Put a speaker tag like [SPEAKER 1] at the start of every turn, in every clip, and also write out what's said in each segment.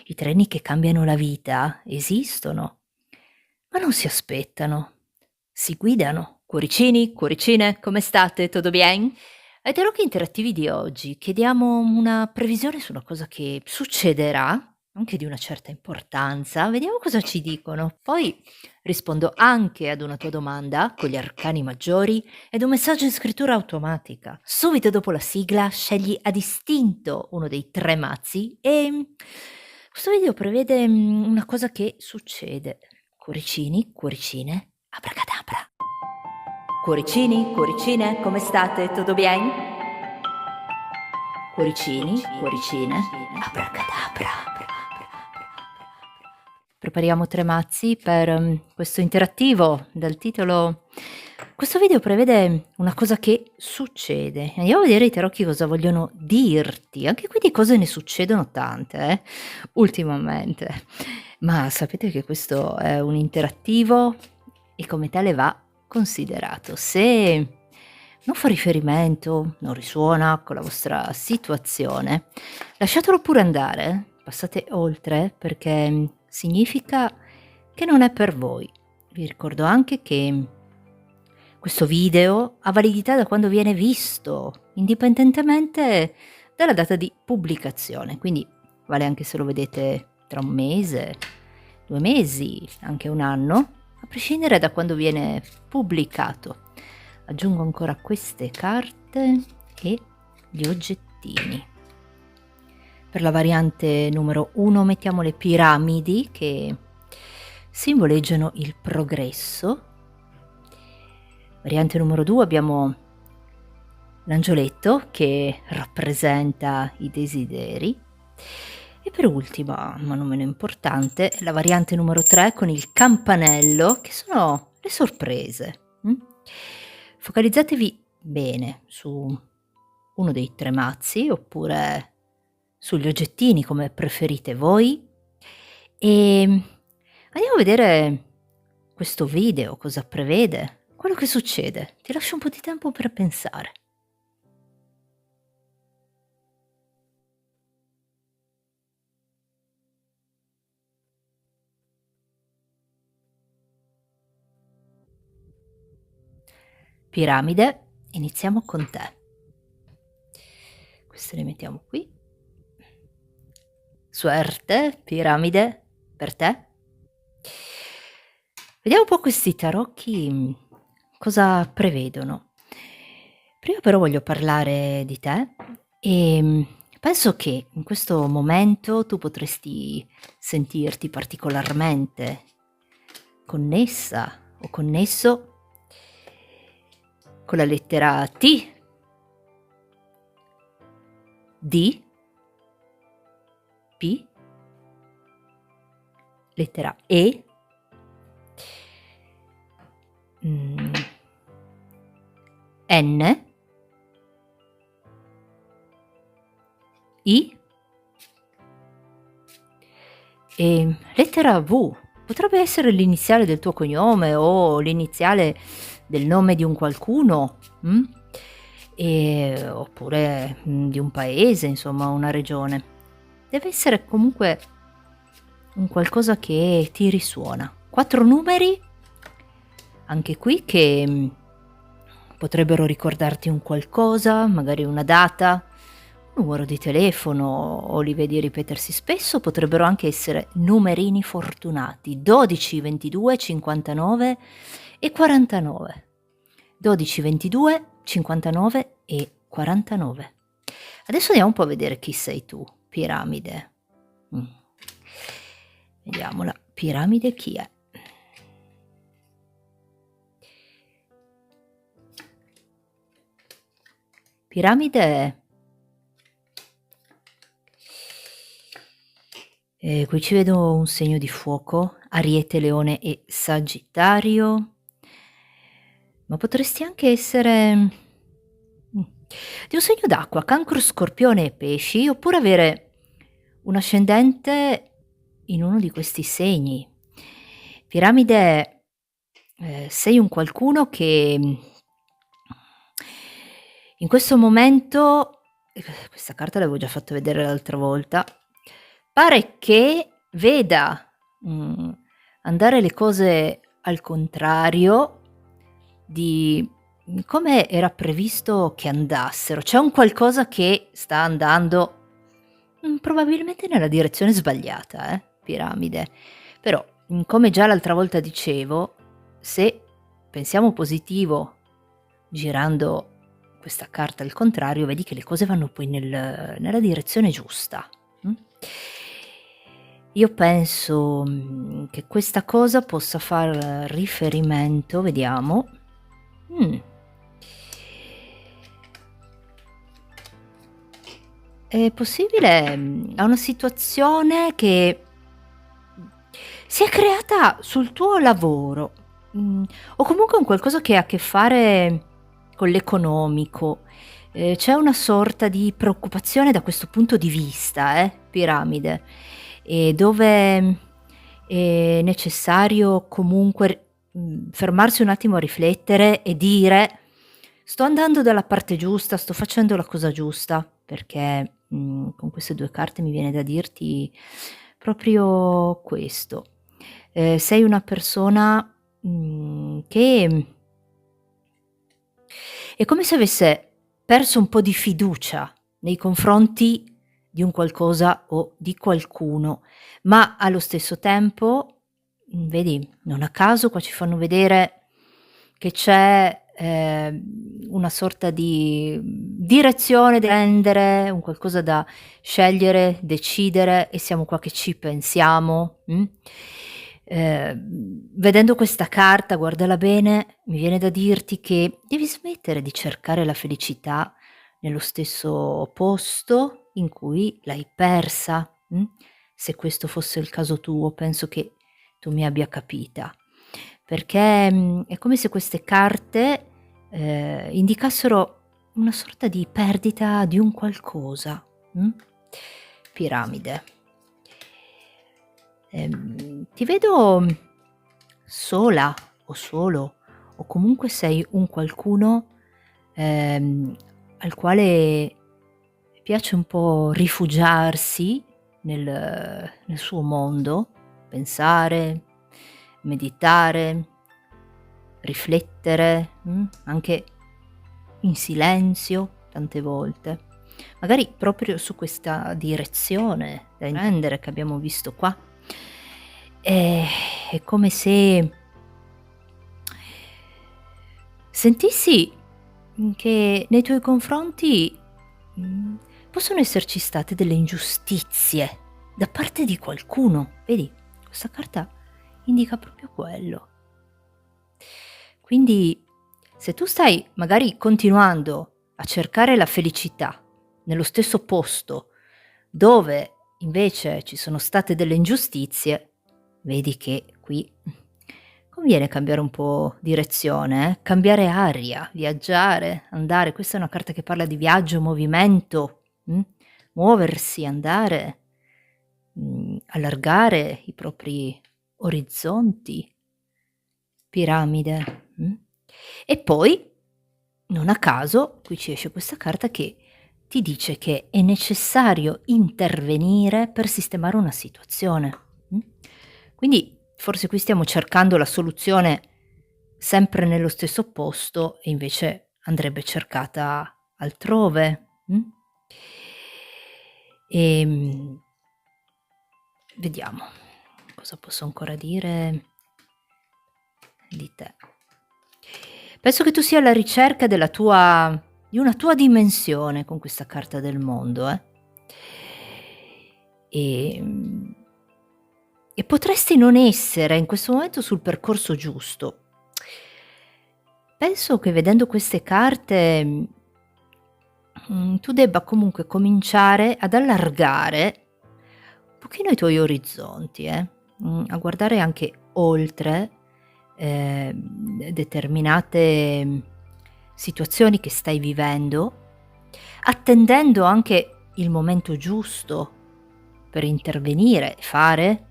[SPEAKER 1] I treni che cambiano la vita esistono, ma non si aspettano, si guidano. Cuoricini, cuoricine, come state? Tutto bien? Ai tarocchi interattivi di oggi chiediamo una previsione su una cosa che succederà, anche di una certa importanza. Vediamo cosa ci dicono. Poi rispondo anche ad una tua domanda con gli arcani maggiori ed un messaggio in scrittura automatica. Subito dopo la sigla scegli a distinto uno dei 3 mazzi e questo video prevede una cosa che succede. Cuoricini, cuoricine, abracadabra. Cuoricini, cuoricine, come state? Tutto bien? Cuoricini, cuoricine, abracadabra. Prepariamo 3 mazzi per questo interattivo dal titolo. Questo video prevede una cosa che succede. Andiamo a vedere i tarocchi cosa vogliono dirti. Anche qui di cose ne succedono tante, ultimamente. Ma sapete che questo è un interattivo e come tale va considerato. Se non fa riferimento, non risuona con la vostra situazione, lasciatelo pure andare, passate oltre perché significa che non è per voi. Vi ricordo anche che questo video ha validità da quando viene visto, indipendentemente dalla data di pubblicazione, quindi vale anche se lo vedete tra 1 mese, 2 mesi, anche 1 anno, a prescindere da quando viene pubblicato. Aggiungo ancora queste carte e gli oggettini. Per la variante numero 1 mettiamo le piramidi che simboleggiano il progresso. Variante numero 2 abbiamo l'angioletto che rappresenta i desideri. E per ultima, ma non meno importante, la variante numero 3 con il campanello che sono le sorprese. Focalizzatevi bene su uno dei 3 mazzi oppure sugli oggettini come preferite voi e andiamo a vedere questo video cosa prevede, quello che succede. Ti lascio un po' di tempo per pensare. Piramide, iniziamo con te. Queste le mettiamo qui. Suerte, piramide, per te. Vediamo un po' questi tarocchi cosa prevedono. Prima però voglio parlare di te e penso che in questo momento tu potresti sentirti particolarmente connessa o connesso con la lettera T, D, P, lettera E, N, I e lettera V. Potrebbe essere l'iniziale del tuo cognome o l'iniziale del nome di un qualcuno, oppure di un paese, insomma una regione. Deve essere comunque un qualcosa che ti risuona. 4 numeri, anche qui, che potrebbero ricordarti un qualcosa, magari una data, un numero di telefono o li vedi ripetersi spesso, potrebbero anche essere numerini fortunati, 12, 22, 59 e 49. 12, 22, 59 e 49. Adesso andiamo un po' a vedere chi sei tu, piramide. Vediamo la piramide chi è. Piramide qui ci vedo un segno di fuoco, Ariete, Leone e Sagittario, ma potresti anche essere di un segno d'acqua, Cancro, Scorpione e Pesci, oppure avere un ascendente in uno di questi segni. Piramide, sei un qualcuno che in questo momento questa carta l'avevo già fatto vedere l'altra volta, pare che veda, andare le cose al contrario di come era previsto che andassero. C'è un qualcosa che sta andando, probabilmente nella direzione sbagliata, Piramide. Però, come già l'altra volta dicevo, se pensiamo positivo girando questa carta al contrario, vedi che le cose vanno poi nella direzione giusta. Mh? Io penso, che questa cosa possa far riferimento, vediamo. Mh. È possibile, a una situazione che si è creata sul tuo lavoro, o comunque un qualcosa che ha a che fare con l'economico. C'è una sorta di preoccupazione da questo punto di vista, Piramide, dove è necessario comunque, fermarsi un attimo a riflettere e dire: "Sto andando dalla parte giusta, sto facendo la cosa giusta", perché, con queste 2 carte mi viene da dirti proprio questo. Sei una persona, che è come se avesse perso un po' di fiducia nei confronti di un qualcosa o di qualcuno, ma allo stesso tempo, vedi, non a caso qua ci fanno vedere che c'è, una sorta di direzione da prendere, un qualcosa da scegliere, decidere e siamo qua che ci pensiamo, vedendo questa carta, guardala bene, mi viene da dirti che devi smettere di cercare la felicità nello stesso posto in cui l'hai persa, se questo fosse il caso tuo, penso che tu mi abbia capita. Perché, è come se queste carte, indicassero una sorta di perdita di un qualcosa, Piramide. Ti vedo sola o solo, o comunque sei un qualcuno, al quale piace un po' rifugiarsi nel suo mondo, pensare, meditare, riflettere, anche in silenzio tante volte. Magari proprio su questa direzione da intraprendere che abbiamo visto qua. È come se sentissi, che nei tuoi confronti, possono esserci state delle ingiustizie da parte di qualcuno. Vedi, questa carta indica proprio quello. Quindi se tu stai magari continuando a cercare la felicità nello stesso posto dove invece ci sono state delle ingiustizie, vedi che qui conviene cambiare un po' direzione, cambiare aria, viaggiare, andare. Questa è una carta che parla di viaggio, movimento, muoversi, andare, allargare i propri orizzonti. Piramide, E poi, non a caso, qui ci esce questa carta che ti dice che è necessario intervenire per sistemare una situazione, Quindi forse qui stiamo cercando la soluzione sempre nello stesso posto e invece andrebbe cercata altrove, Ehm, vediamo cosa posso ancora dire di te. Penso che tu sia alla ricerca di una tua dimensione con questa carta del mondo, Ehm, e potresti non essere in questo momento sul percorso giusto. Penso che vedendo queste carte, tu debba comunque cominciare ad allargare un pochino i tuoi orizzonti, a guardare anche oltre, determinate, situazioni che stai vivendo, attendendo anche il momento giusto per intervenire e fare.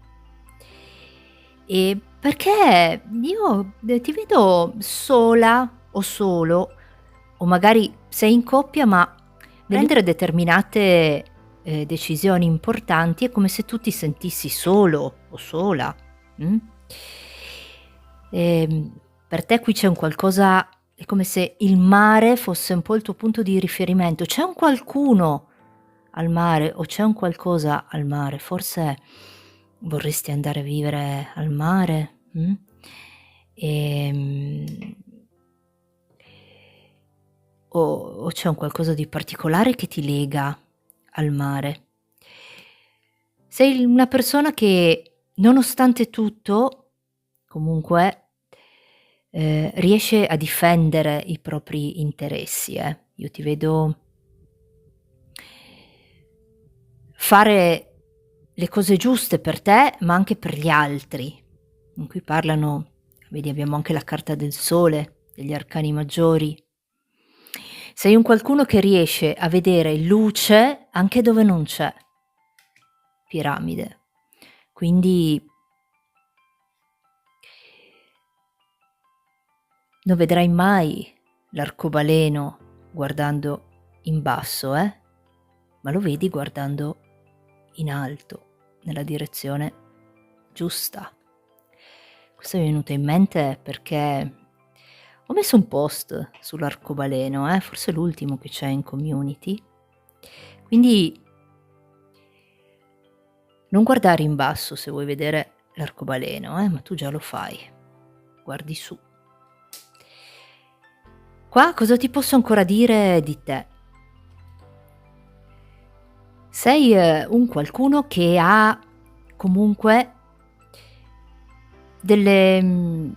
[SPEAKER 1] Perché io, ti vedo sola o solo, o magari sei in coppia ma prendere determinate decisioni importanti, è come se tu ti sentissi solo o sola, mh? Per te qui c'è un qualcosa, è come se il mare fosse un po' il tuo punto di riferimento. C'è un qualcuno al mare o c'è un qualcosa al mare? Forse vorresti andare a vivere al mare, mh? Ehm, o c'è un qualcosa di particolare che ti lega al mare? Sei una persona che, nonostante tutto, comunque, riesce a difendere i propri interessi, Io ti vedo fare le cose giuste per te, ma anche per gli altri. In cui parlano, vedi, abbiamo anche la carta del sole, degli arcani maggiori. Sei un qualcuno che riesce a vedere luce anche dove non c'è. Piramide. Quindi non vedrai mai l'arcobaleno guardando in basso, ma lo vedi guardando in alto, nella direzione giusta. Questo mi è venuto in mente perché ho messo un post sull'arcobaleno, forse l'ultimo che c'è in community. Quindi non guardare in basso se vuoi vedere l'arcobaleno, ma tu già lo fai. Guardi su. Qua cosa ti posso ancora dire di te? Sei un qualcuno che ha comunque delle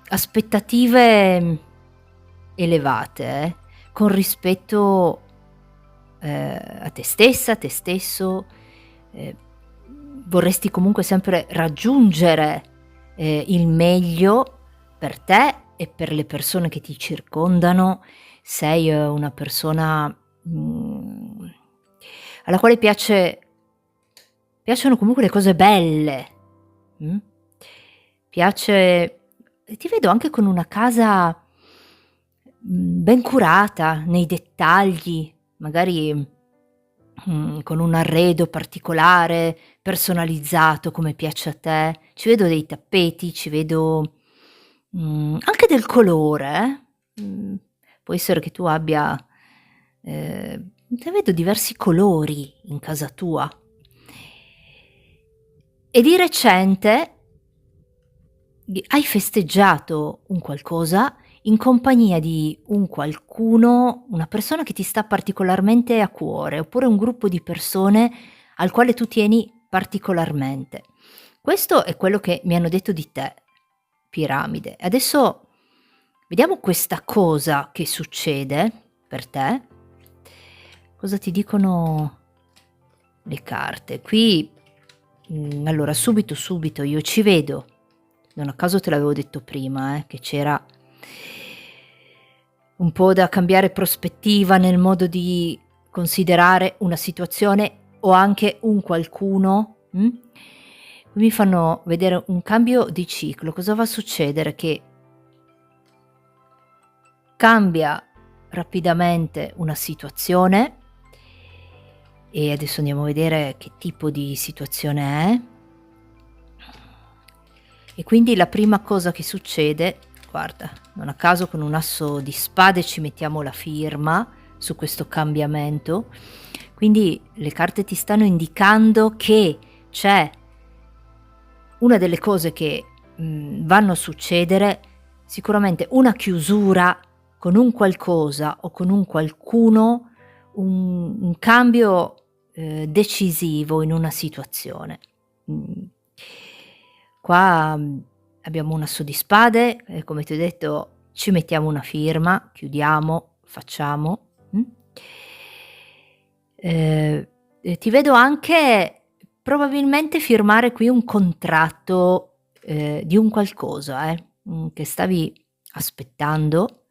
[SPEAKER 1] aspettative elevate, con rispetto a te stessa, a te stesso. ehm, Vorresti comunque sempre raggiungere il meglio per te e per le persone che ti circondano. Sei una persona, alla quale piacciono comunque le cose belle, mh? Piace Ti vedo anche con una casa, ben curata nei dettagli, magari, con un arredo particolare, personalizzato come piace a te. Ci vedo dei tappeti, ci vedo, anche del colore, può essere che tu abbia, ne vedo diversi colori in casa tua. E di recente hai festeggiato un qualcosa in compagnia di un qualcuno, una persona che ti sta particolarmente a cuore, oppure un gruppo di persone al quale tu tieni particolarmente. Questo è quello che mi hanno detto di te, Piramide. Adesso vediamo questa cosa che succede per te. Cosa ti dicono le carte? Qui, allora subito io ci vedo. Non a caso te l'avevo detto prima, che c'era un po' da cambiare prospettiva nel modo di considerare una situazione o anche un qualcuno, Qui mi fanno vedere un cambio di ciclo. Cosa va a succedere? Che cambia rapidamente una situazione, e adesso andiamo a vedere che tipo di situazione è. E quindi la prima cosa che succede, guarda, non a caso con un asso di spade ci mettiamo la firma su questo cambiamento, quindi le carte ti stanno indicando che c'è una delle cose che vanno a succedere, sicuramente una chiusura con un qualcosa o con un qualcuno, un cambio decisivo in una situazione. Mhmm, Qua, abbiamo un asso di spade, come ti ho detto ci mettiamo una firma, chiudiamo, facciamo, e ti vedo anche probabilmente firmare qui un contratto, di un qualcosa, che stavi aspettando.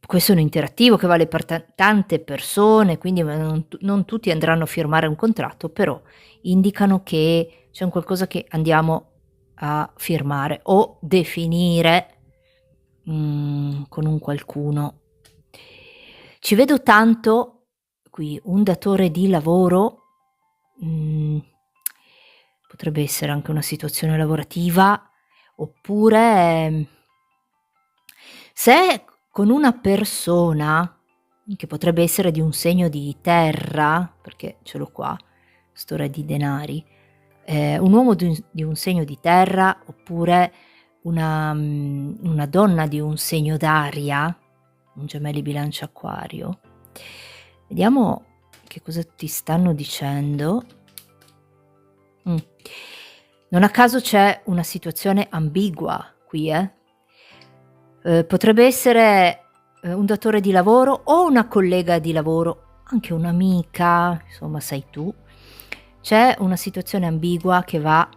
[SPEAKER 1] Questo è un interattivo che vale per tante persone, quindi ma non tutti andranno a firmare un contratto, però indicano che c'è un qualcosa che andiamo a firmare o definire, con un qualcuno. Ci vedo tanto qui un datore di lavoro, mhmm, potrebbe essere anche una situazione lavorativa, oppure, se con una persona, che potrebbe essere di un segno di terra, perché ce l'ho qua, sto re di denari, un uomo di un segno di terra, oppure una donna di un segno d'aria, un gemelli bilancia acquario. Vediamo che cosa ti stanno dicendo. Mh. Non a caso c'è una situazione ambigua qui, potrebbe essere, un datore di lavoro o una collega di lavoro, anche un'amica, insomma sai tu. C'è una situazione ambigua che va,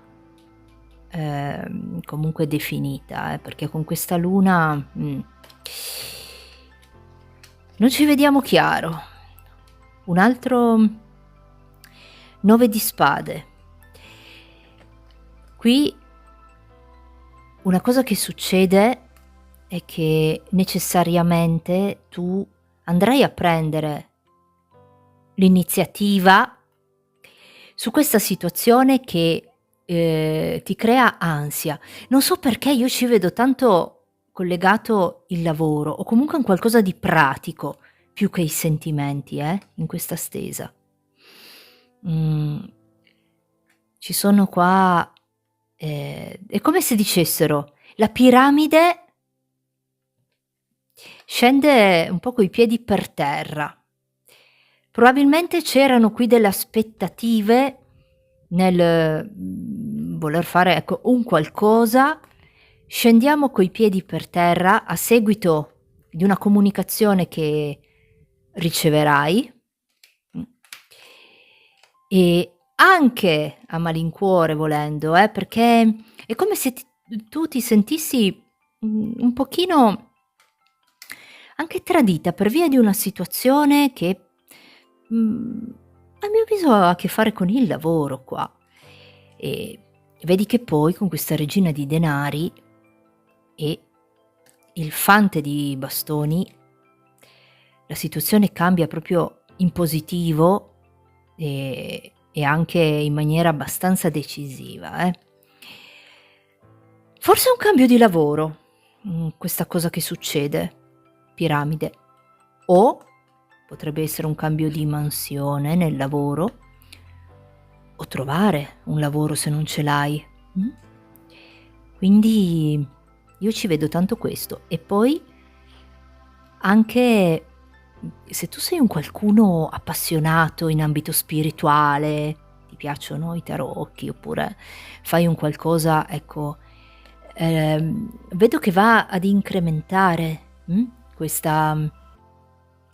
[SPEAKER 1] comunque definita, perché con questa luna, non ci vediamo chiaro. Un altro 9 di spade. Qui una cosa che succede è che necessariamente tu andrai a prendere l'iniziativa su questa situazione che, ti crea ansia. Non so perché io ci vedo tanto collegato il lavoro o comunque un qualcosa di pratico più che i sentimenti, in questa stesa. Mhmm, Ci sono qua, è come se dicessero: la piramide scende un po' coi piedi per terra. Probabilmente c'erano qui delle aspettative nel, voler fare, ecco, un qualcosa. Scendiamo coi piedi per terra a seguito di una comunicazione che riceverai, mh, e anche a malincuore volendo, perché è come se tu ti sentissi, un pochino anche tradita per via di una situazione che, a mio avviso ha a che fare con il lavoro qua. E vedi che poi con questa regina di denari e il fante di bastoni, la situazione cambia proprio in positivo, e anche in maniera abbastanza decisiva, Forse è un cambio di lavoro, questa cosa che succede, piramide, o potrebbe essere un cambio di mansione nel lavoro, o trovare un lavoro se non ce l'hai, mh? Quindi io ci vedo tanto questo. E poi anche, se tu sei un qualcuno appassionato in ambito spirituale, ti piacciono i tarocchi, oppure fai un qualcosa, ecco, vedo che va ad incrementare, questa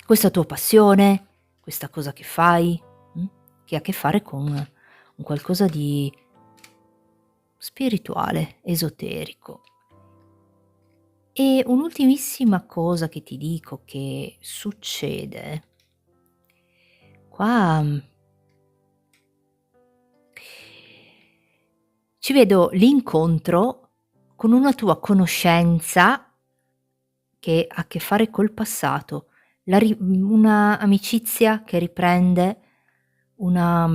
[SPEAKER 1] questa tua passione, questa cosa che fai, mh, che ha a che fare con un qualcosa di spirituale, esoterico. E un'ultimissima cosa che ti dico che succede qua, ci vedo l'incontro con una tua conoscenza che ha a che fare col passato, una amicizia che riprende, una,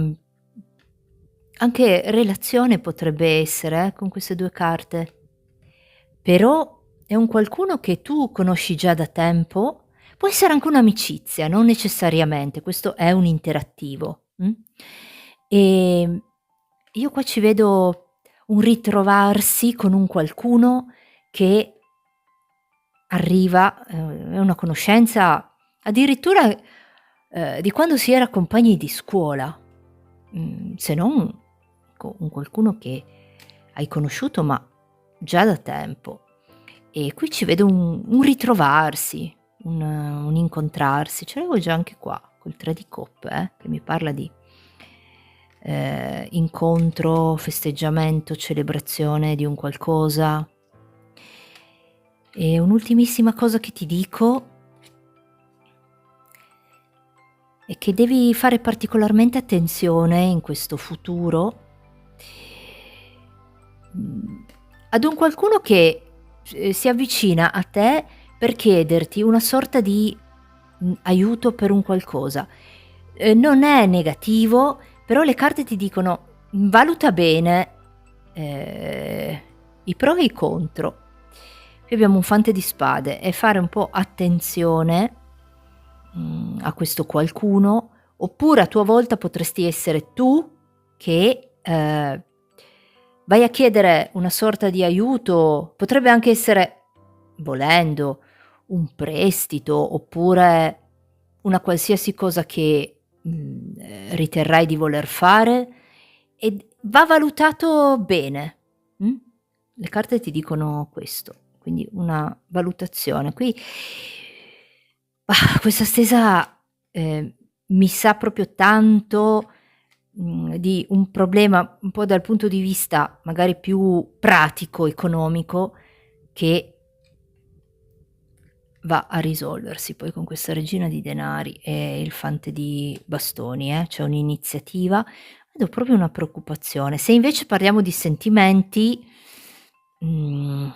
[SPEAKER 1] anche relazione potrebbe essere, con queste 2 carte. Però è un qualcuno che tu conosci già da tempo, può essere anche un'amicizia, non necessariamente, questo è un interattivo, ehm, io qua ci vedo un ritrovarsi con un qualcuno che arriva, è una conoscenza addirittura, di quando si era compagni di scuola, se non un qualcuno che hai conosciuto ma già da tempo. E qui ci vedo un ritrovarsi, un incontrarsi. Ce l'avevo già anche qua col 3 di coppe, che mi parla di, incontro, festeggiamento, celebrazione di un qualcosa. E un'ultimissima cosa che ti dico è che devi fare particolarmente attenzione in questo futuro, ad un qualcuno che, si avvicina a te per chiederti una sorta di, aiuto per un qualcosa. Non è negativo, però le carte ti dicono: "Valuta bene, ehm, i pro e i contro". Qui abbiamo un fante di spade e fare un po' attenzione, a questo qualcuno, oppure a tua volta potresti essere tu che, vai a chiedere una sorta di aiuto, potrebbe anche essere, volendo, un prestito, oppure una qualsiasi cosa che, riterrai di voler fare ed va valutato bene, mh? Le carte ti dicono questo, quindi una valutazione. Qui questa stesa, mi sa proprio tanto, di un problema un po' dal punto di vista magari più pratico, economico, che va a risolversi poi con questa regina di denari e il fante di bastoni, c'è un'iniziativa, vedo proprio una preoccupazione. Se invece parliamo di sentimenti, mhmm,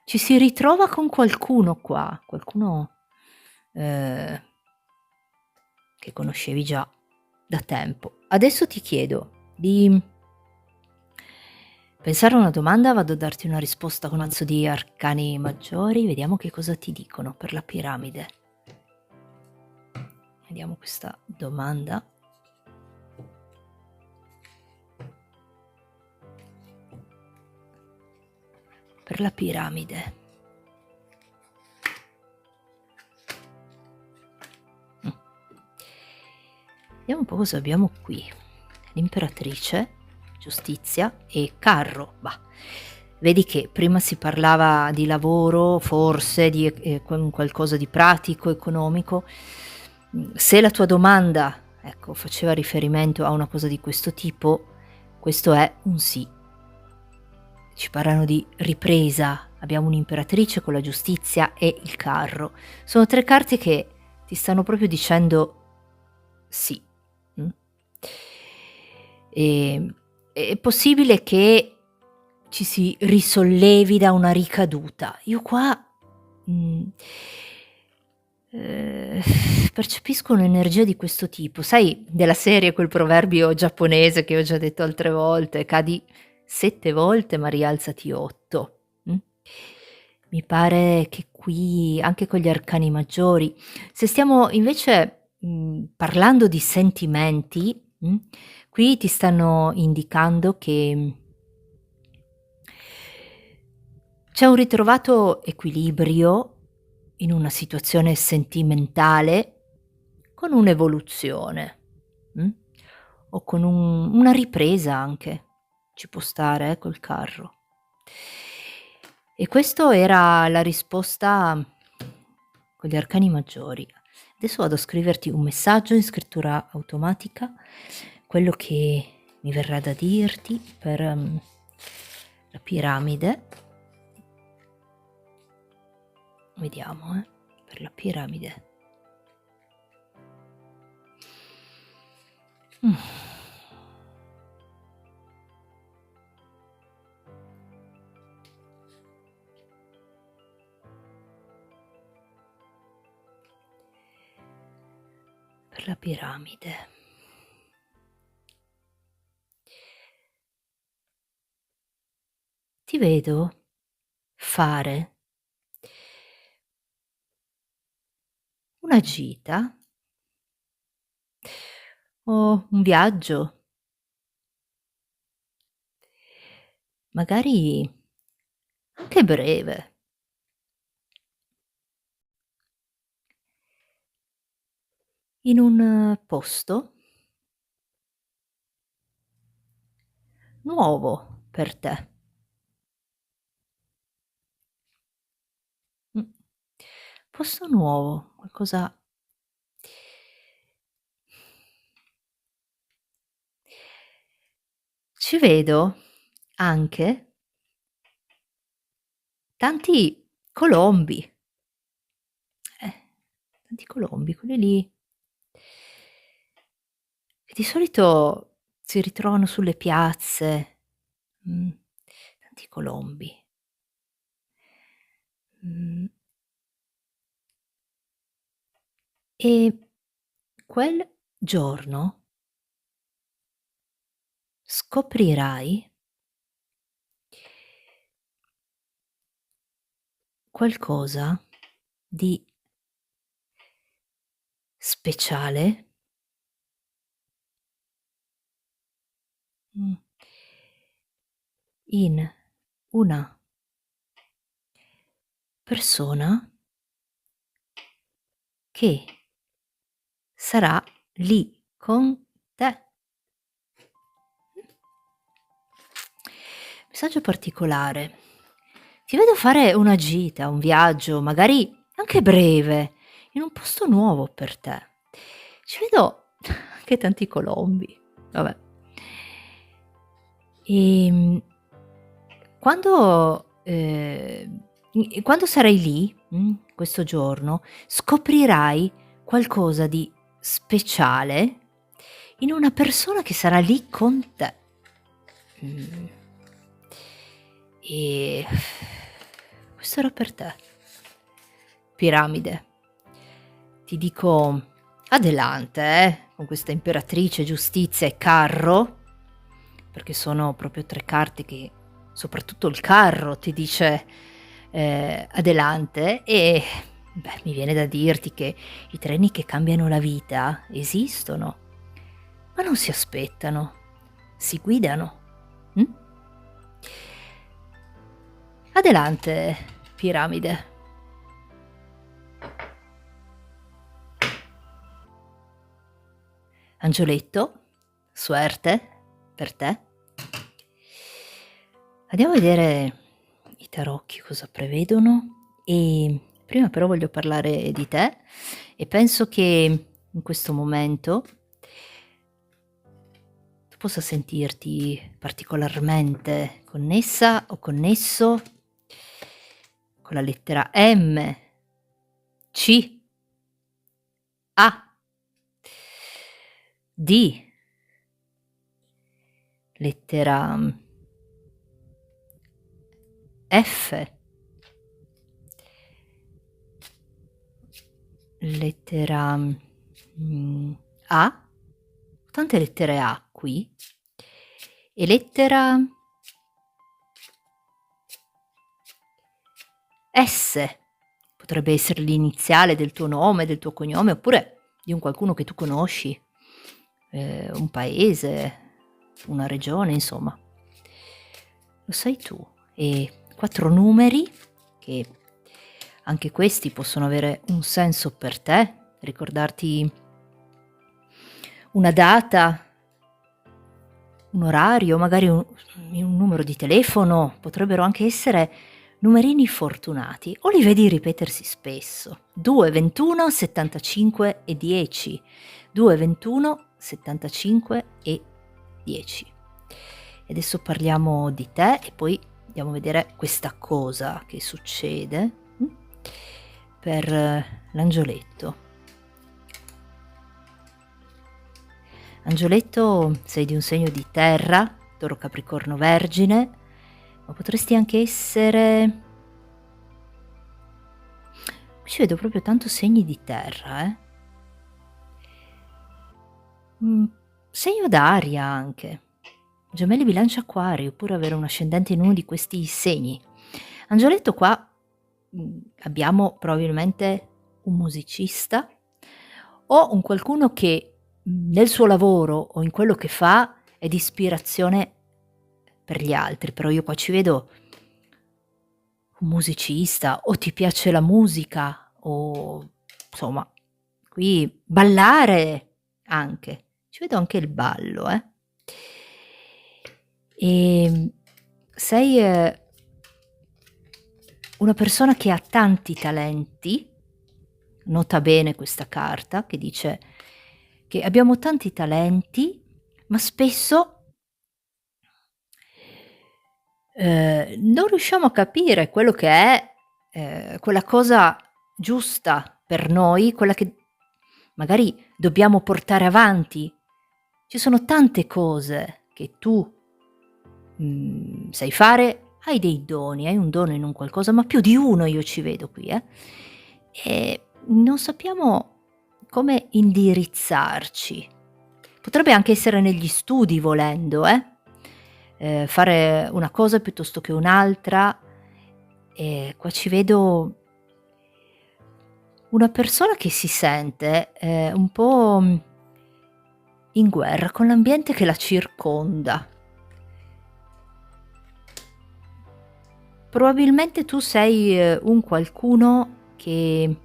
[SPEAKER 1] ci si ritrova con qualcuno qua, qualcuno, ehm, che conoscevi già da tempo. Adesso ti chiedo di pensare a una domanda, vado a darti una risposta con un mazzo di arcani maggiori, vediamo che cosa ti dicono per la piramide. Vediamo questa domanda. Per la piramide. Mh. Vediamo un po' cosa abbiamo qui. L'imperatrice, giustizia e carro. Bah, vedi che prima si parlava di lavoro, forse di qualcosa di pratico, economico. Se la tua domanda, ecco, faceva riferimento a una cosa di questo tipo, questo è un sì. Ci parlano di ripresa, abbiamo un'imperatrice con la giustizia e il carro. Sono 3 carte che ti stanno proprio dicendo sì. Mh. Ehm, è possibile che ci si risollevi da una ricaduta. Io qua, mhmm, ehm, percepisco un'energia di questo tipo. Sai, della serie quel proverbio giapponese che ho già detto altre volte: "Cadi 7 volte ma rialzati 8". Mi pare che qui, anche con gli arcani maggiori, se stiamo invece, parlando di sentimenti, qui ti stanno indicando che, c'è un ritrovato equilibrio in una situazione sentimentale con un'evoluzione, mh, o con una ripresa anche. Ci può stare, col carro. E questo era la risposta con gli arcani maggiori. Adesso vado a scriverti un messaggio in scrittura automatica, quello che mi verrà da dirti per, la piramide. Vediamo, per la piramide. Mh. Per la piramide. Ti vedo fare una gita o un viaggio, magari anche breve, in un posto nuovo per te. Mh. Posto nuovo, qualcosa ci vedo anche tanti colombi, tanti colombi, quelli lì che di solito si ritrovano sulle piazze, mh, tanti colombi. Mhmm, e quel giorno scoprirai qualcosa di speciale, mhmm, in una persona che sarà lì con te. Messaggio particolare. Ti vedo fare una gita, un viaggio, magari anche breve, in un posto nuovo per te. Ci vedo anche tanti colombi. Vabbè. Ehm, quando sarai lì, questo giorno, scoprirai qualcosa di speciale in una persona che sarà lì con te. Mhmm, e questo era per te. Piramide, ti dico adelante, con questa imperatrice, giustizia e carro, perché sono proprio 3 carte che soprattutto il carro ti dice, adelante e, beh, mi viene da dirti che i treni che cambiano la vita esistono, ma non si aspettano, si guidano. Mh? Adelante, piramide. Angioletto, suerte per te. Andiamo a vedere i tarocchi cosa prevedono e prima però voglio parlare di te e penso che in questo momento tu possa sentirti particolarmente connessa o connesso con la lettera M, C, A, D, lettera F, lettera A, tante lettere A qui, e lettera S, potrebbe essere l'iniziale del tuo nome, del tuo cognome, oppure di un qualcuno che tu conosci, un paese, una regione, insomma. Lo sai tu. E 4 numeri che anche questi possono avere un senso per te, ricordarti una data, un orario, magari un numero di telefono, potrebbero anche essere numerini fortunati o li vedi ripetersi spesso. 2, 21, 75 e 10. 2, 21, 75 e 10. E adesso parliamo di te e poi andiamo a vedere questa cosa che succede per l'angioletto. Angioletto, sei di un segno di terra, Toro, Capricorno, Vergine, ma potresti anche essere... Qui ci vedo proprio tanto segni di terra, segno d'aria anche. Gemelli, Bilancia, Acquario, oppure avere un ascendente in uno di questi segni. Angioletto qua abbiamo probabilmente un musicista o un qualcuno che nel suo lavoro o in quello che fa è di ispirazione per gli altri, però io qua ci vedo un musicista o ti piace la musica o insomma qui ballare anche, ci vedo anche il ballo, sei una persona che ha tanti talenti, nota bene questa carta che dice che abbiamo tanti talenti, ma spesso non riusciamo a capire quello che è, quella cosa giusta per noi, quella che magari dobbiamo portare avanti. Ci sono tante cose che tu, sai fare, hai dei doni, hai un dono in un qualcosa, ma più di uno io ci vedo qui, e non sappiamo come indirizzarci. Potrebbe anche essere negli studi volendo, fare una cosa piuttosto che un'altra. Qua ci vedo una persona che si sente, un po', in guerra con l'ambiente che la circonda. Probabilmente tu sei, un qualcuno che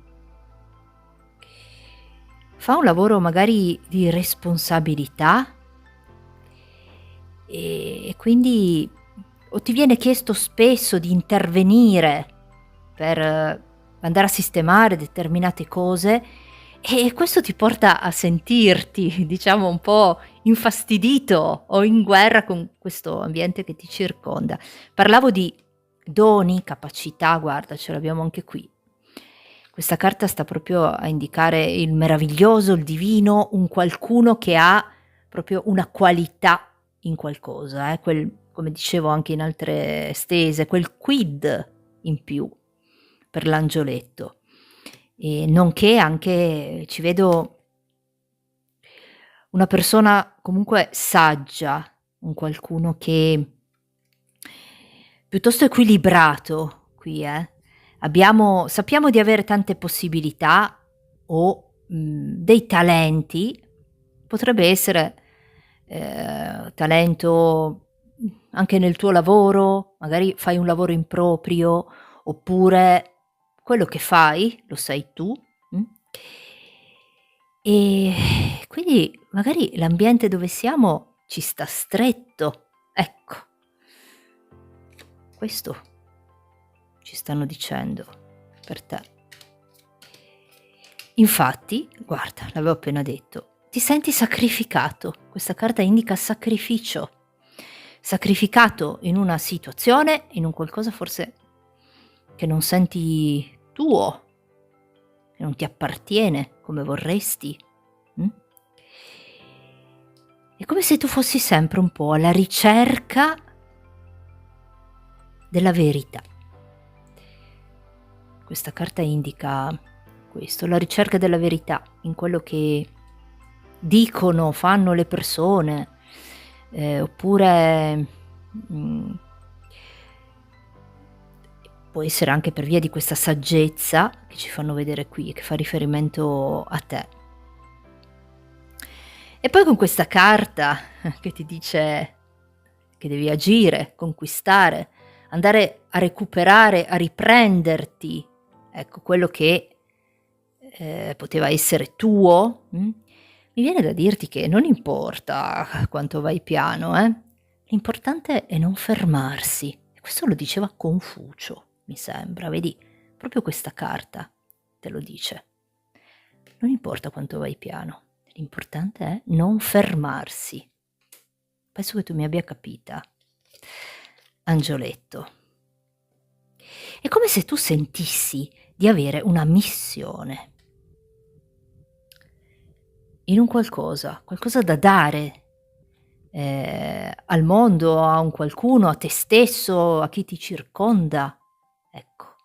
[SPEAKER 1] fa un lavoro magari di responsabilità, e quindi o ti viene chiesto spesso di intervenire per andare a sistemare determinate cose, e questo ti porta a sentirti, diciamo, un po' infastidito o in guerra con questo ambiente che ti circonda. Parlavo di doni, capacità, guarda, ce l'abbiamo anche qui. Questa carta sta proprio a indicare il meraviglioso, il divino, un qualcuno che ha proprio una qualità in qualcosa, come dicevo anche in altre stese, quel quid in più per l'angioletto. E nonché anche ci vedo una persona comunque saggia, un qualcuno che piuttosto equilibrato qui, sappiamo di avere tante possibilità o, dei talenti. Potrebbe essere, talento, anche nel tuo lavoro, magari fai un lavoro in proprio, oppure quello che fai lo sai tu, mh? Quindi magari l'ambiente dove siamo ci sta stretto, ecco. Questo ci stanno dicendo per te. Infatti, guarda, l'avevo appena detto, ti senti sacrificato. Questa carta indica sacrificio. Sacrificato in una situazione, in un qualcosa forse che non senti tuo, che non ti appartiene come vorresti. mh? È come se tu fossi sempre un po' alla ricerca della verità. Questa carta indica questo, la ricerca della verità in quello che dicono, fanno le persone, oppure, mhmm, può essere anche per via di questa saggezza che ci fanno vedere qui e che fa riferimento a te. E poi con questa carta che ti dice che devi agire, conquistare, andare a recuperare, a riprenderti, ecco, quello che, poteva essere tuo, mi viene da dirti che non importa quanto vai piano, l'importante è non fermarsi. E questo lo diceva Confucio, mi sembra, vedi? Proprio questa carta te lo dice. Non importa quanto vai piano, l'importante è non fermarsi. Penso che tu mi abbia capita, angioletto. È come se tu sentissi di avere una missione in un qualcosa da dare, al mondo, a un qualcuno, a te stesso, a chi ti circonda, ecco.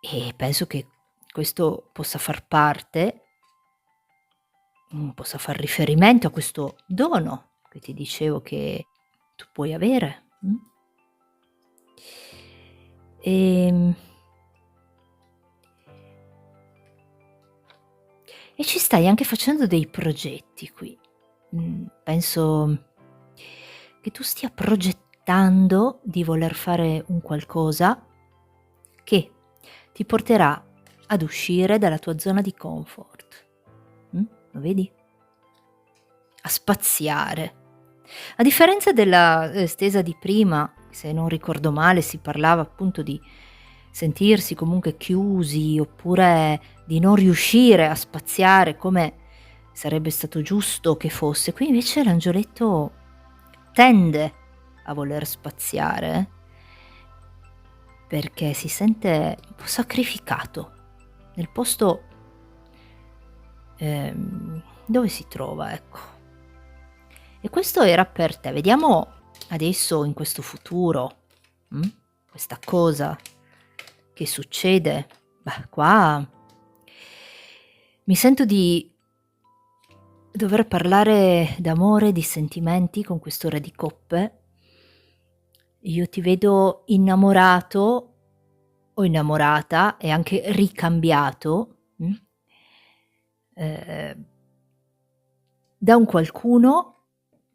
[SPEAKER 1] E penso che questo possa far parte, possa far riferimento a questo dono che ti dicevo che tu puoi avere, Ehm E ci stai anche facendo dei progetti qui. Penso che tu stia progettando di voler fare un qualcosa che ti porterà ad uscire dalla tua zona di comfort. Lo vedi? A spaziare. A differenza della, stesa di prima, se non ricordo male si parlava appunto di sentirsi comunque chiusi, oppure di non riuscire a spaziare come sarebbe stato giusto che fosse. Qui invece l'angioletto tende a voler spaziare, perché si sente un po' sacrificato nel posto, dove si trova, ecco. E questo era per te. Vediamo adesso in questo futuro, questa cosa che succede. Beh, qua Mi sento di dover parlare d'amore, di sentimenti con questo re di coppe. Io ti vedo innamorato o innamorata e anche ricambiato, ehm, da un qualcuno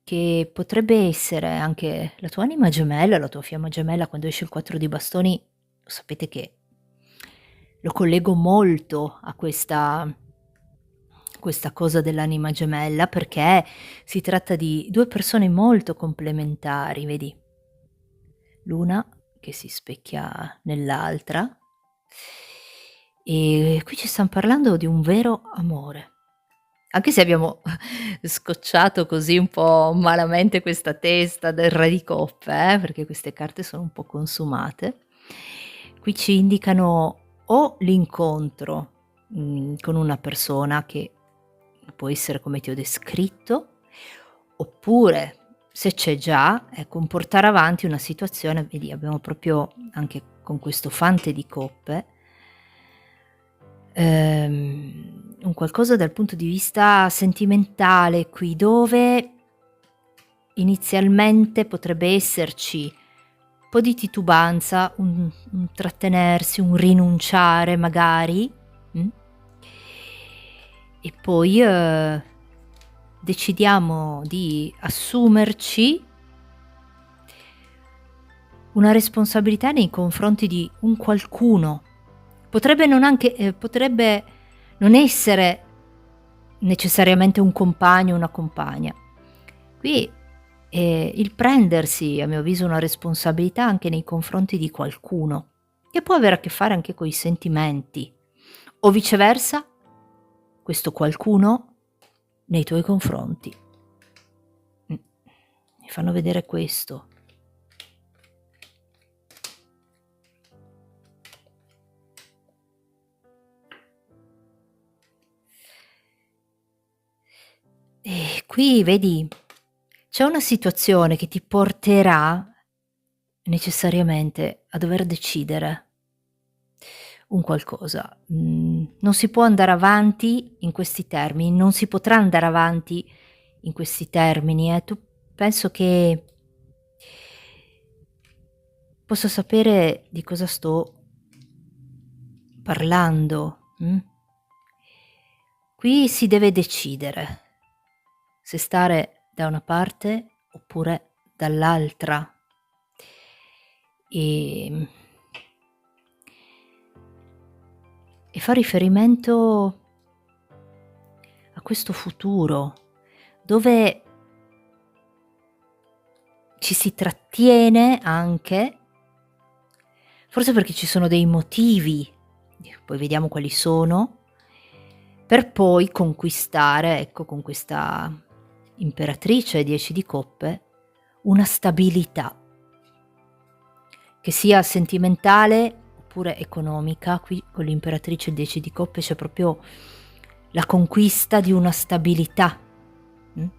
[SPEAKER 1] che potrebbe essere anche la tua anima gemella, la tua fiamma gemella. Quando esce il 4 di bastoni, lo sapete che lo collego molto a questa cosa dell'anima gemella, perché si tratta di 2 persone molto complementari, vedi? L'una che si specchia nell'altra, e qui ci stan parlando di un vero amore. Anche se abbiamo scocciato così un po' malamente questa testa del re di coppe, perché queste carte sono un po' consumate. Qui ci indicano o l'incontro, con una persona che può essere come ti ho descritto, oppure se c'è già, ecco, un portare avanti una situazione. Vedi, abbiamo proprio anche con questo fante di coppe, un qualcosa dal punto di vista sentimentale qui, dove inizialmente potrebbe esserci un po' di titubanza, un trattenersi, un rinunciare magari, mh? E poi, decidiamo di assumerci una responsabilità nei confronti di un qualcuno. Potrebbe non essere necessariamente un compagno o una compagna. Qui, il prendersi, a mio avviso, una responsabilità anche nei confronti di qualcuno, che può avere a che fare anche coi sentimenti, o viceversa, questo qualcuno nei tuoi confronti. Mi fanno vedere questo. E qui vedi, c'è una situazione che ti porterà necessariamente a dover decidere un qualcosa. Non si può andare avanti in questi termini, non si potrà andare avanti in questi termini, Tu penso che possa sapere di cosa sto parlando, Qui si deve decidere se stare da una parte oppure dall'altra. Ehm, e fa riferimento a questo futuro, dove ci si trattiene anche, forse perché ci sono dei motivi, poi vediamo quali sono, per poi conquistare, ecco, con questa imperatrice 10 di coppe, una stabilità, che sia sentimentale oppure economica. Qui con l'imperatrice 10 di coppe c'è proprio la conquista di una stabilità. Con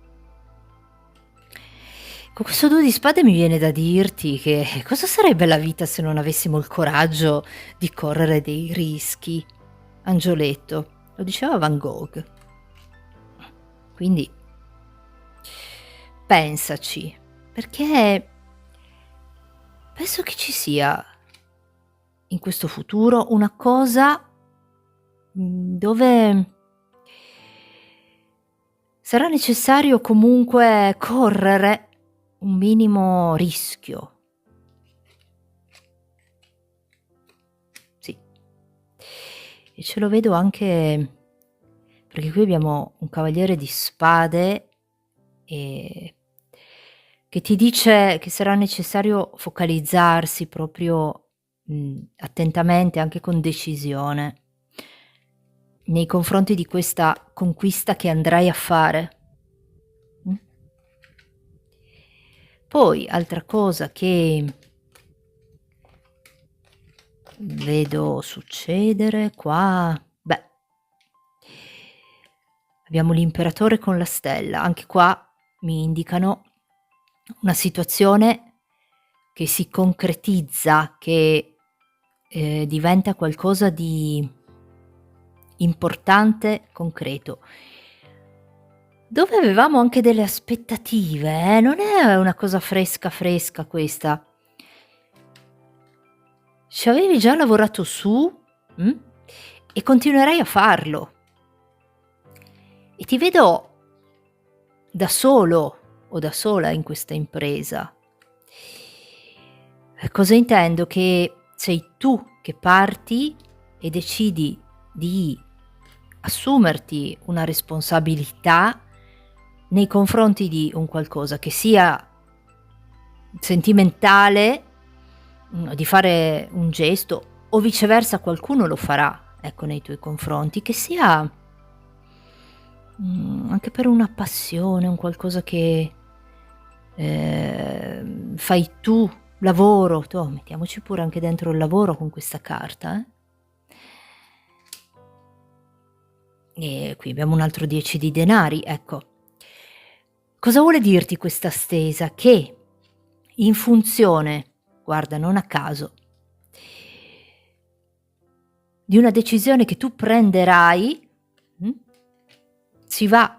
[SPEAKER 1] questo 2 di spade mi viene da dirti che cosa sarebbe la vita se non avessimo il coraggio di correre dei rischi? Angioletto, lo diceva Van Gogh. Quindi pensaci, perché penso che ci sia in questo futuro una cosa, dove sarà necessario comunque correre un minimo rischio. Sì. E ce lo vedo anche perché qui abbiamo un cavaliere di spade, ehm, che ti dice che sarà necessario focalizzarsi proprio, attentamente, anche con decisione, nei confronti di questa conquista che andrai a fare. Mh. Poi altra cosa che vedo succedere qua, beh, abbiamo l'imperatore con la stella. Anche qua mi indicano una situazione che si concretizza, che, diventa qualcosa di importante, concreto, dove avevamo anche delle aspettative, non è una cosa fresca fresca questa. Ci avevi già lavorato su, mh, e continuerai a farlo. E ti vedo da solo o da sola in questa impresa. Cosa intendo? Che sei tu che parti e decidi di assumerti una responsabilità nei confronti di un qualcosa che sia sentimentale, di fare un gesto o viceversa qualcuno lo farà, ecco, nei tuoi confronti, che sia anche per una passione, un qualcosa che, fai tu, lavoro, mettiamoci pure anche dentro il lavoro con questa carta, E qui abbiamo un altro 10 di denari, ecco. Cosa vuole dirti questa stesa? Che in funzione, guarda, non a caso, di una decisione che tu prenderai, mh, si va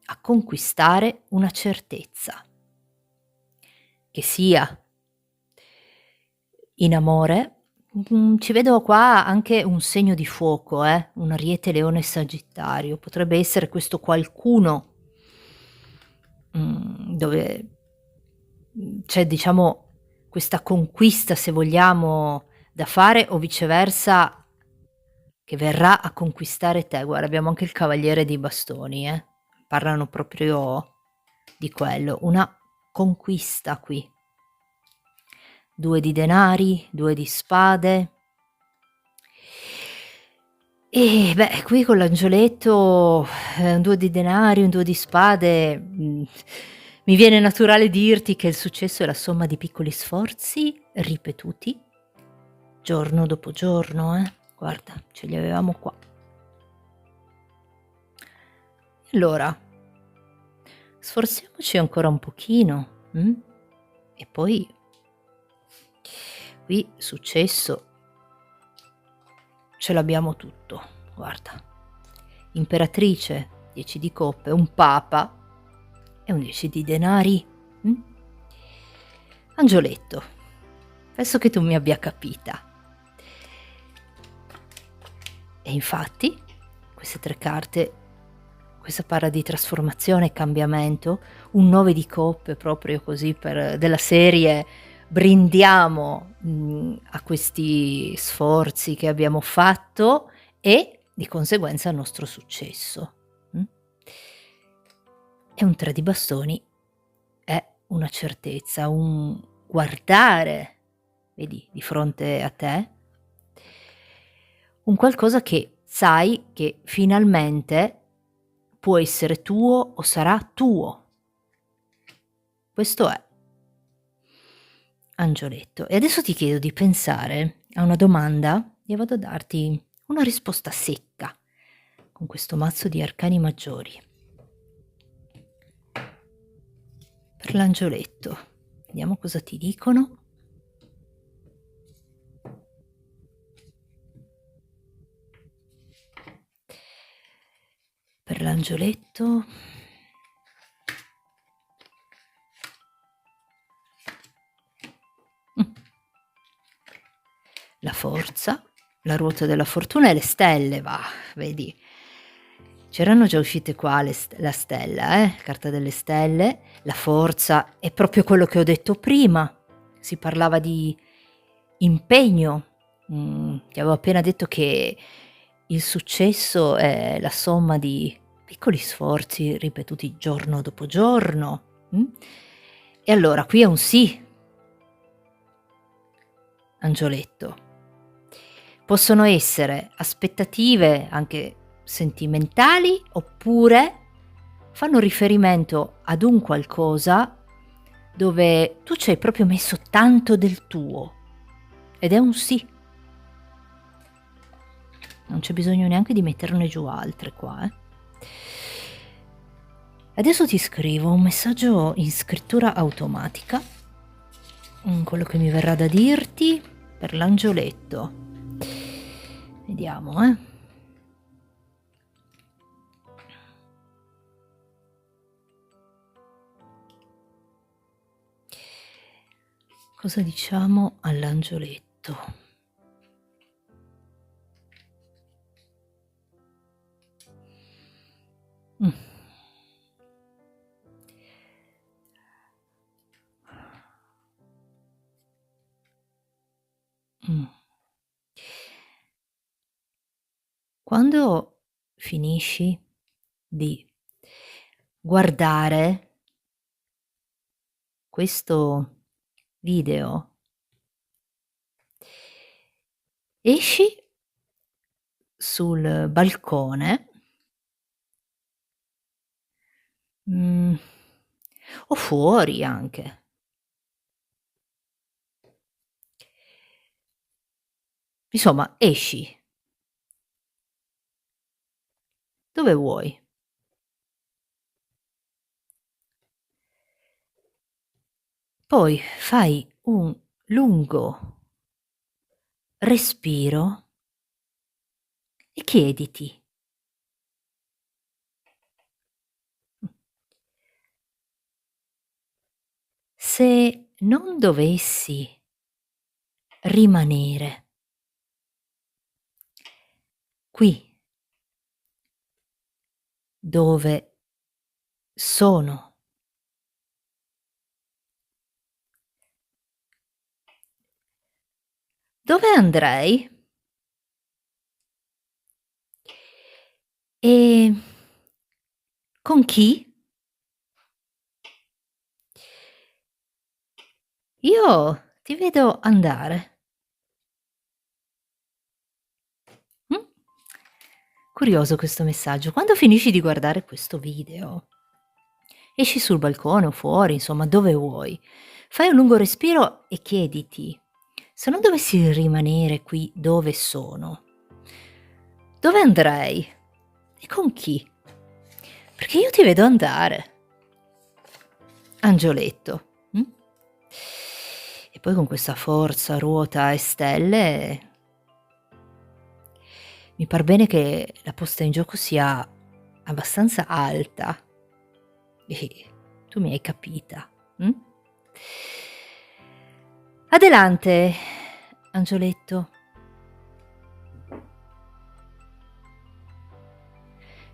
[SPEAKER 1] a conquistare una certezza, che sia in amore, ci vedo qua anche un segno di fuoco, un Ariete, Leone, Sagittario. Potrebbe essere questo qualcuno, dove, c'è diciamo questa conquista, se vogliamo, da fare o viceversa che verrà a conquistare te. Guarda, abbiamo anche il Cavaliere di Bastoni, parlano proprio di quello, una conquista qui. 2 di denari, 2 di spade. E beh, qui con l'angioletto, un 2 di denari, un 2 di spade, mi viene naturale dirti che il successo è la somma di piccoli sforzi ripetuti giorno dopo giorno, guarda, ce li avevamo qua. Allora, sforziamoci ancora un pochino, e poi qui successo ce l'abbiamo tutto, guarda. Imperatrice, 10 di coppe, un papa e un 10 di denari. Angioletto, penso che tu mi abbia capita. E infatti queste 3 carte, questa parla di trasformazione e cambiamento, un 9 di coppe proprio così per della serie brindiamo, a questi sforzi che abbiamo fatto e di conseguenza al nostro successo. E un 3 di bastoni è una certezza, un guardare, vedi, di fronte a te, un qualcosa che sai che finalmente può essere tuo o sarà tuo. Questo è Angioletto. E adesso ti chiedo di pensare a una domanda e vado a darti una risposta secca con questo mazzo di arcani maggiori. Per l'angioletto, vediamo cosa ti dicono. Per l'angioletto, la forza, la ruota della fortuna e le stelle, va, vedi. C'erano già uscite qua la stella, carta delle stelle, la forza è proprio quello che ho detto prima, si parlava di impegno, ti avevo appena detto che il successo è la somma di piccoli sforzi ripetuti giorno dopo giorno, e allora qui è un sì, Angioletto. Possono essere aspettative anche sentimentali oppure fanno riferimento ad un qualcosa dove tu ci hai proprio messo tanto del tuo ed è un sì. Non c'è bisogno neanche di metterne giù altre qua. Adesso ti scrivo un messaggio in scrittura automatica, quello che mi verrà da dirti per l'angioletto. Vediamo, Cosa diciamo all'angioletto? Mh. Mh. Quando finisci di guardare questo video, esci sul balcone, mhmm, o fuori anche. Insomma, esci dove vuoi. Poi fai un lungo respiro e chiediti: se non dovessi rimanere qui dove sono, dove andrei? E con chi? Io ti vedo andare. Mh? Curioso questo messaggio. Quando finisci di guardare questo video, esci sul balcone o fuori, insomma dove vuoi, fai un lungo respiro e chiediti: se non dovessi rimanere qui dove sono, dove andrei? E con chi? Perché io ti vedo andare, angioletto. E poi con questa forza, ruota e stelle, mi par bene che la posta in gioco sia abbastanza alta e tu mi hai capita, mh? Adelante, angioletto.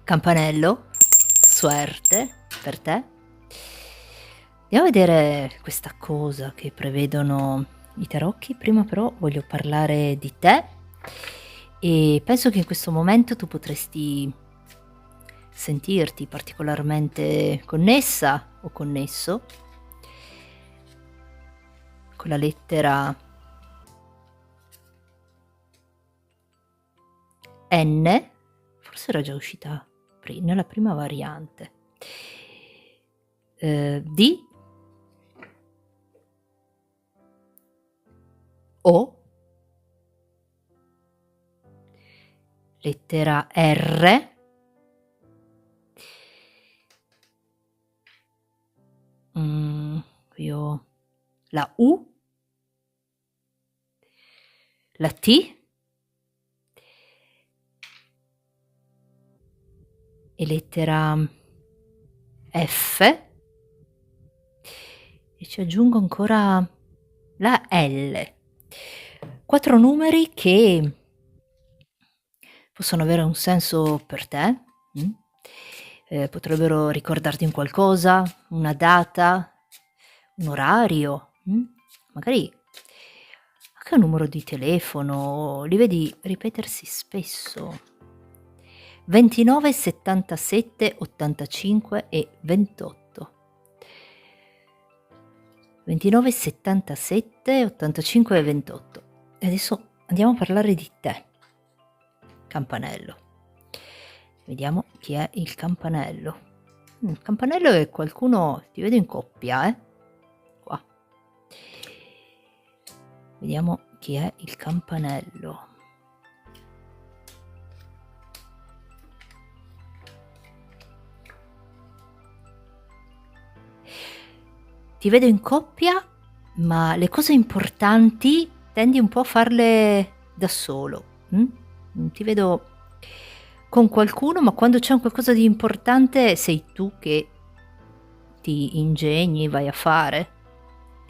[SPEAKER 1] Campanello, suerte per te. Andiamo a vedere questa cosa che prevedono i tarocchi. Prima però voglio parlare di te e penso che in questo momento tu potresti sentirti particolarmente connessa o connesso con la lettera N, forse era già uscita nella prima variante, D, O, lettera R, qui ho la U, la T e lettera F, e ci aggiungo ancora la L. 4 numeri che possono avere un senso per te, potrebbero ricordarti un qualcosa, una data, un orario, magari anche un numero di telefono, li vedi ripetersi spesso. 29, 77, 85 e 28. 29, 77, 85 e 28. E adesso andiamo a parlare di te, campanello. Vediamo chi è il campanello. Il campanello è qualcuno, ti vedo in coppia, qua. Vediamo chi è il campanello. Ti vedo in coppia, ma le cose importanti tendi un po' a farle da solo. Ti vedo con qualcuno, ma quando c'è un qualcosa di importante sei tu che ti ingegni, vai a fare.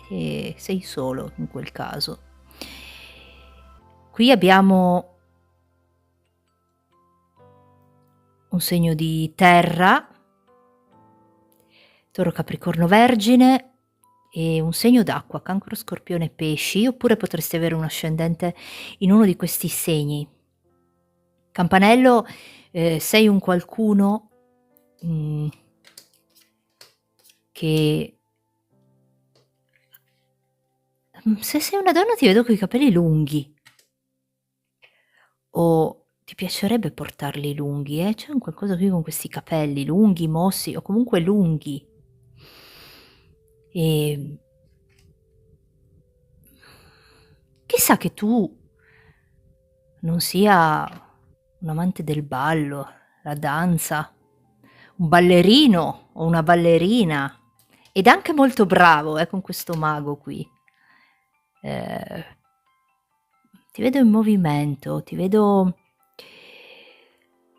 [SPEAKER 1] e sei solo in quel caso. Qui abbiamo un segno di terra, Toro, Capricorno, Vergine, e un segno d'acqua, Cancro, Scorpione, Pesci, oppure potresti avere un ascendente in uno di questi segni. Campanello, sei un qualcuno che se sei una donna ti vedo coi capelli lunghi, o ti piacerebbe portarli lunghi, c'è un qualcosa qui con questi capelli lunghi, mossi o comunque lunghi. Chissà che tu non sia un amante del ballo, la danza, un ballerino o una ballerina, ed anche molto bravo, con questo mago qui. Ti vedo in movimento, ti vedo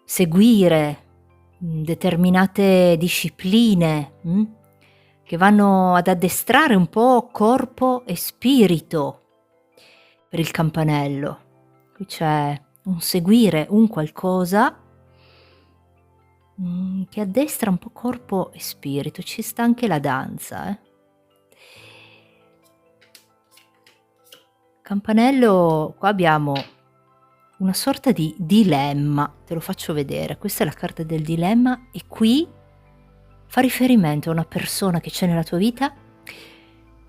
[SPEAKER 1] seguire determinate discipline che vanno ad addestrare un po' corpo e spirito per il campanello. Qui c'è un seguire un qualcosa che addestra un po' corpo e spirito. Ci sta anche la danza. Campanello, qua abbiamo una sorta di dilemma, te lo faccio vedere. Questa è la carta del dilemma e qui fa riferimento a una persona che c'è nella tua vita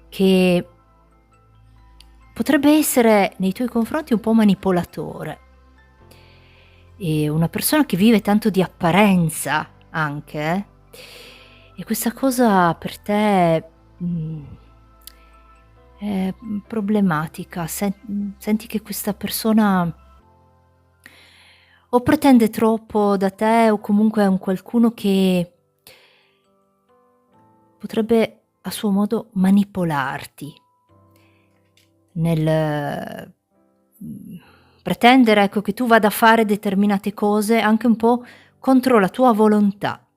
[SPEAKER 1] che potrebbe essere nei tuoi confronti un po' manipolatore, e una persona che vive tanto di apparenza anche, e questa cosa per te è problematica. Senti che questa persona o pretende troppo da te, o comunque è un qualcuno che potrebbe a suo modo manipolarti nel pretendere, ecco, che tu vada a fare determinate cose anche un po' contro la tua volontà.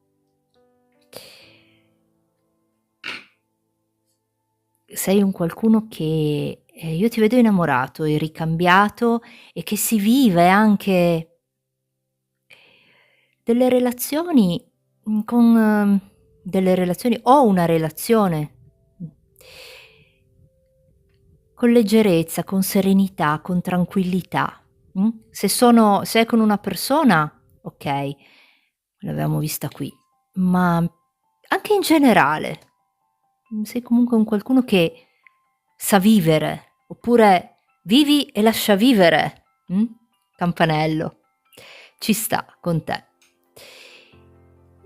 [SPEAKER 1] Sei un qualcuno che io ti vedo innamorato e ricambiato, e che si vive anche delle relazioni con delle relazioni o una relazione con leggerezza, con serenità, con tranquillità. Se è con una persona, okay, l'abbiamo vista qui, ma anche in generale, sei comunque un qualcuno che sa vivere, oppure vivi e lascia vivere, campanello. Ci sta con te.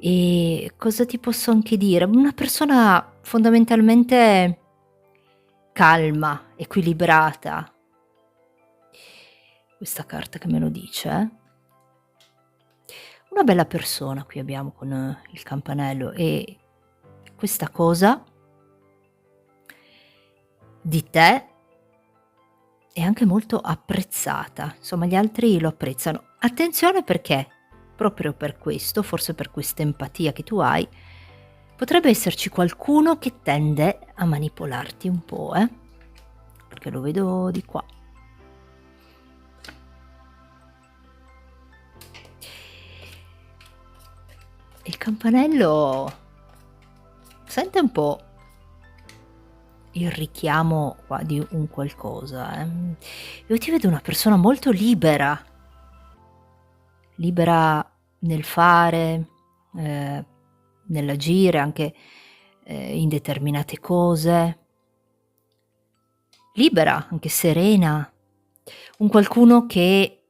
[SPEAKER 1] E cosa ti posso anche dire? Una persona fondamentalmente calma, equilibrata. Questa carta che me lo dice, Una bella persona qui abbiamo con il campanello, e questa cosa di te è anche molto apprezzata. Insomma, gli altri lo apprezzano. Attenzione, perché proprio per questo, forse per questa empatia che tu hai, potrebbe esserci qualcuno che tende a manipolarti un po', perché lo vedo di qua. Il campanello sente un po' il richiamo qua di un qualcosa. Io ti vedo una persona molto libera nel fare, nell'agire anche in determinate cose, libera, anche serena, un qualcuno che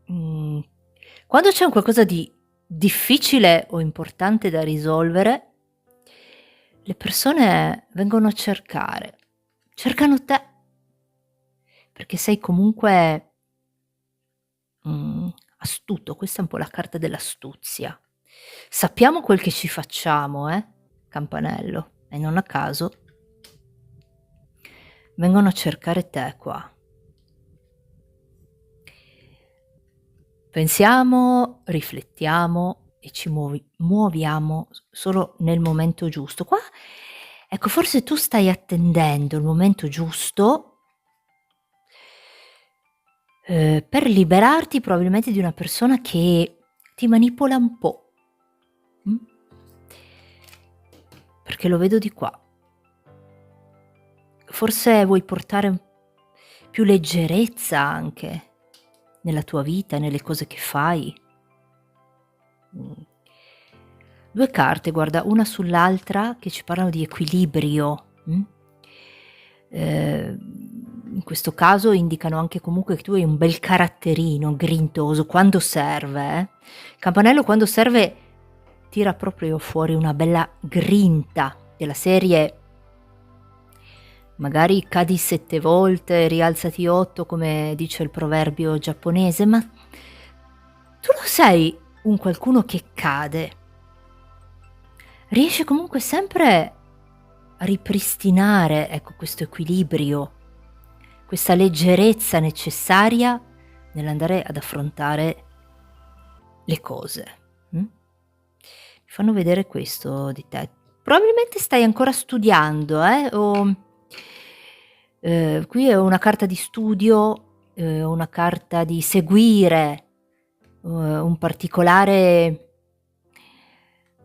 [SPEAKER 1] quando c'è un qualcosa di difficile o importante da risolvere, le persone vengono a cercano te, perché sei comunque astuto. Questa è un po' la carta dell'astuzia. Sappiamo quel che ci facciamo, campanello, e non a caso vengono a cercare te qua. Pensiamo, riflettiamo e ci muoviamo solo nel momento giusto. Qua Ecco, forse tu stai attendendo il momento giusto, per liberarti probabilmente di una persona che ti manipola un po', mh? Perché lo vedo di qua. Forse vuoi portare più leggerezza anche nella tua vita, nelle cose che fai. Mh. 2 carte, guarda, una sull'altra che ci parlano di equilibrio, in questo caso indicano anche comunque che tu hai un bel caratterino grintoso quando serve, eh. Campanello quando serve tira proprio fuori una bella grinta, della serie magari cadi 7 volte, rialzati 8 come dice il proverbio giapponese, ma tu non sei un qualcuno che cade. Riesci comunque sempre a ripristinare, ecco, questo equilibrio, questa leggerezza necessaria nell'andare ad affrontare le cose, Mi fanno vedere questo di te. Probabilmente stai ancora studiando, qui è una carta di studio, una carta di seguire, un particolare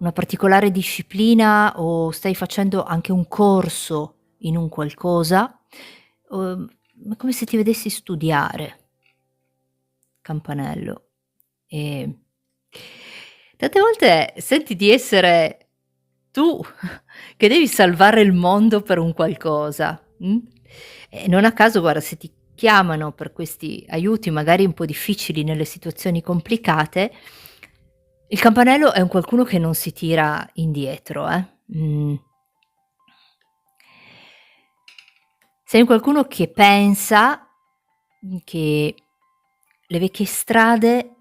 [SPEAKER 1] una particolare disciplina o stai facendo anche un corso in un qualcosa, è come se ti vedessi studiare, campanello. Ehm, Tante volte senti di essere tu che devi salvare il mondo per un qualcosa, e non a caso guarda, se ti chiamano per questi aiuti magari un po' difficili nelle situazioni complicate, il campanello è un qualcuno che non si tira indietro, sei un qualcuno che pensa, che le vecchie strade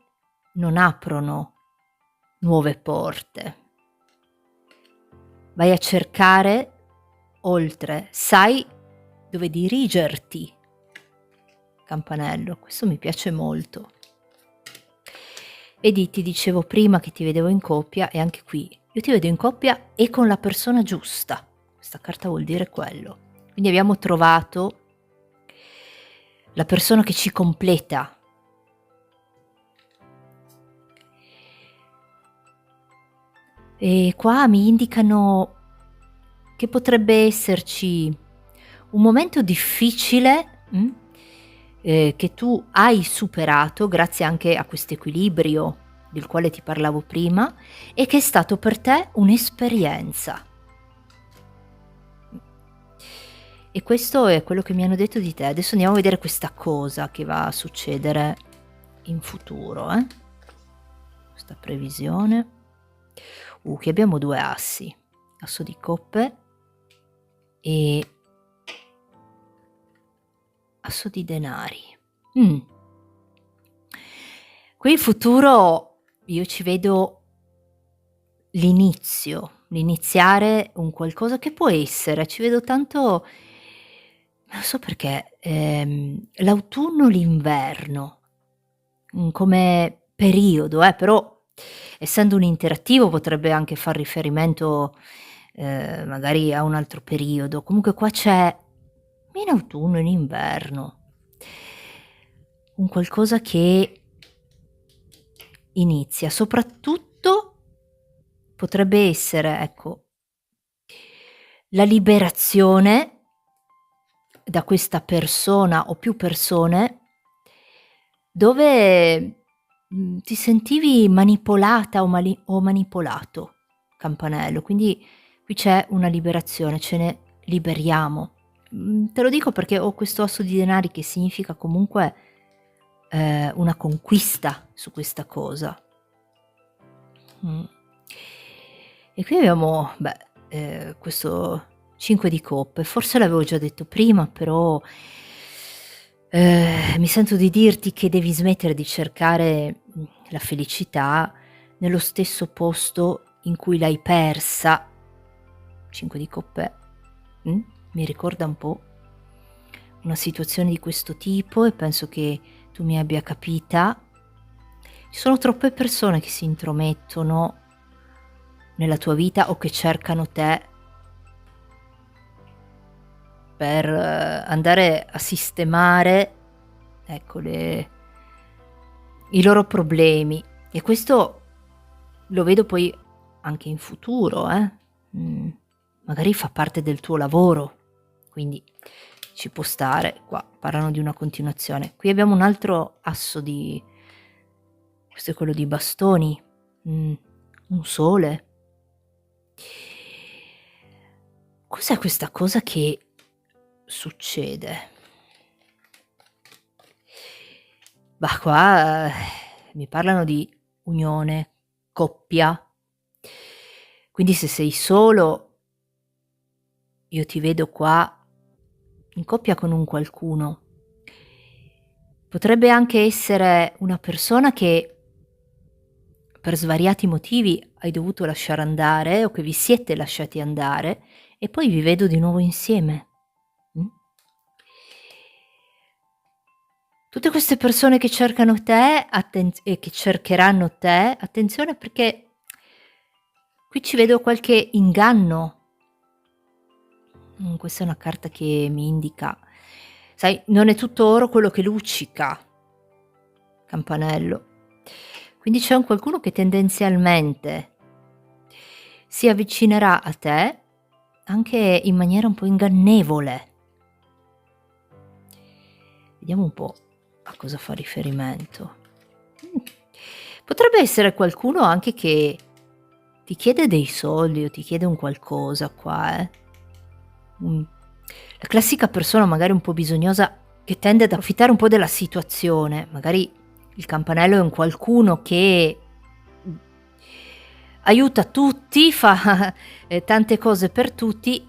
[SPEAKER 1] non aprono nuove porte. Vai a cercare oltre, sai dove dirigerti, campanello, questo mi piace molto. Vedi, ti dicevo prima che ti vedevo in coppia e anche qui io ti vedo in coppia e con la persona giusta. Questa carta vuol dire quello. Quindi abbiamo trovato la persona che ci completa. E qua mi indicano che potrebbe esserci un momento difficile, che tu hai superato grazie anche a quest'equilibrio del quale ti parlavo prima e che è stato per te un'esperienza. E questo è quello che mi hanno detto di te. Adesso andiamo a vedere questa cosa che va a succedere in futuro, questa previsione. Qui abbiamo 2 assi, asso di coppe e asso di denari. Qui in futuro io ci vedo l'iniziare un qualcosa che può essere, ci vedo tanto, non so perché, l'autunno, l'inverno, come periodo, però essendo un interattivo potrebbe anche far riferimento, magari a un altro periodo. Comunque qua c'è in autunno, in inverno, un qualcosa che inizia, soprattutto potrebbe essere, ecco, la liberazione da questa persona o più persone dove, ti sentivi manipolata o manipolato, campanello. Quindi qui c'è una liberazione, ce ne liberiamo. Te lo dico perché ho questo asso di denari che significa comunque, una conquista su questa cosa. Mh. E qui abbiamo, questo 5 di coppe. Forse l'avevo già detto prima, però, mi sento di dirti che devi smettere di cercare, la felicità nello stesso posto in cui l'hai persa. 5 di coppe, mi ricorda un po' una situazione di questo tipo e penso che tu mi abbia capita. Ci sono troppe persone che si intromettono nella tua vita o che cercano te per andare a sistemare, ecco, i loro problemi. E questo lo vedo poi anche in futuro, magari fa parte del tuo lavoro, quindi ci può stare. Qua parlano di una continuazione. Qui abbiamo un altro asso di questo è quello di bastoni, un sole. Cos'è questa cosa che succede? Bah, qua mi parlano di unione, coppia. Quindi se sei solo, io ti vedo qua in coppia con un qualcuno. Potrebbe anche essere una persona che per svariati motivi hai dovuto lasciare andare o che vi siete lasciati andare e poi vi vedo di nuovo insieme. Mh? Tutte queste persone che cercano te e che cercheranno te, attenzione perché qui ci vedo qualche inganno. Questa è una carta che mi indica, sai, non è tutto oro quello che luccica, campanello. Quindi c'è un qualcuno che tendenzialmente si avvicinerà a te anche in maniera un po' ingannevole. Vediamo un po' a cosa fa riferimento. Potrebbe essere qualcuno anche che ti chiede dei soldi o ti chiede un qualcosa qua, la classica persona magari un po' bisognosa che tende ad approfittare un po' della situazione. Magari il campanello è un qualcuno che aiuta tutti, fa tante cose per tutti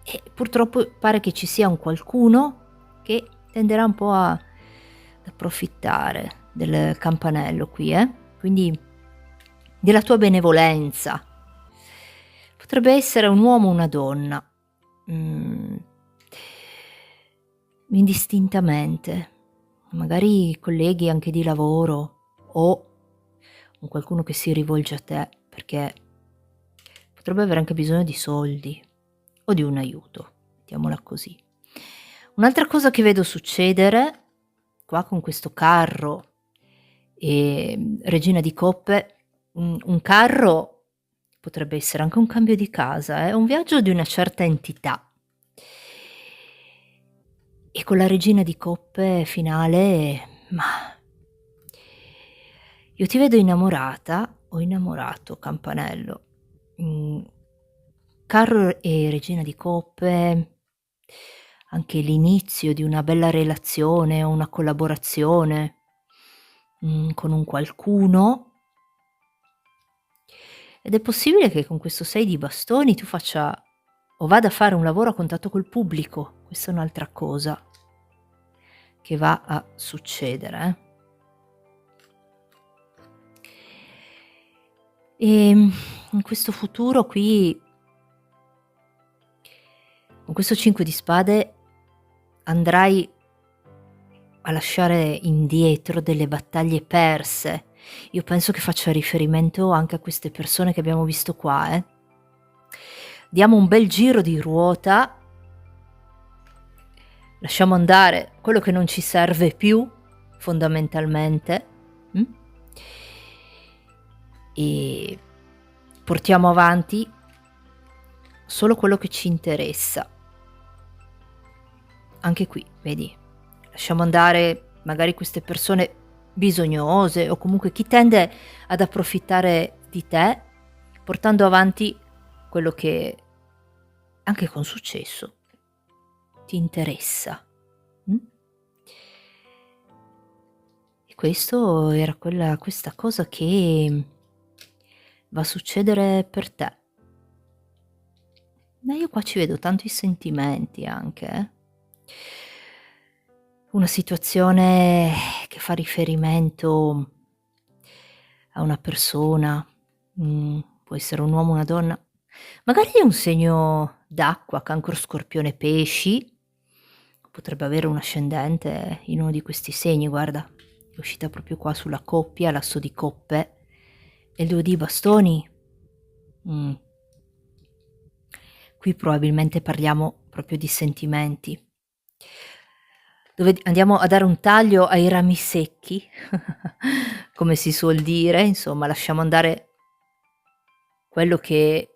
[SPEAKER 1] e purtroppo pare che ci sia un qualcuno che tenderà un po' ad approfittare del campanello qui, quindi della tua benevolenza. Potrebbe essere un uomo o una donna, indistintamente, magari colleghi anche di lavoro o un qualcuno che si rivolge a te perché potrebbe avere anche bisogno di soldi o di un aiuto, mettiamola così. Un'altra cosa che vedo succedere qua con questo carro e regina di coppe, un carro potrebbe essere anche un cambio di casa, un viaggio di una certa entità. E con la regina di coppe finale, mah, io ti vedo innamorata o innamorato, campanello. Carro e regina di coppe, anche l'inizio di una bella relazione o una collaborazione, con un qualcuno. Ed è possibile che con questo 6 di bastoni tu faccia o vada a fare un lavoro a contatto col pubblico. Questa è un'altra cosa che va a succedere, in questo futuro qui, con questo 5 di spade, andrai a lasciare indietro delle battaglie perse. Io penso che faccia riferimento anche a queste persone che abbiamo visto qua, Diamo un bel giro di ruota, lasciamo andare quello che non ci serve più, fondamentalmente, e portiamo avanti solo quello che ci interessa. Anche qui, vedi, lasciamo andare magari queste persone bisognose o comunque chi tende ad approfittare di te, portando avanti quello che anche con successo ti interessa. E questo era questa cosa che va a succedere per te. Ma io qua ci vedo tanto i sentimenti anche, Una situazione che fa riferimento a una persona, può essere un uomo o una donna, magari un segno d'acqua, Cancro, Scorpione, Pesci, potrebbe avere un ascendente in uno di questi segni. Guarda, è uscita proprio qua sulla coppia, l'asso di coppe e il 2 di bastoni. Qui probabilmente parliamo proprio di sentimenti, dove d andiamo a dare un taglio ai rami secchi, come si suol dire, insomma lasciamo andare quello che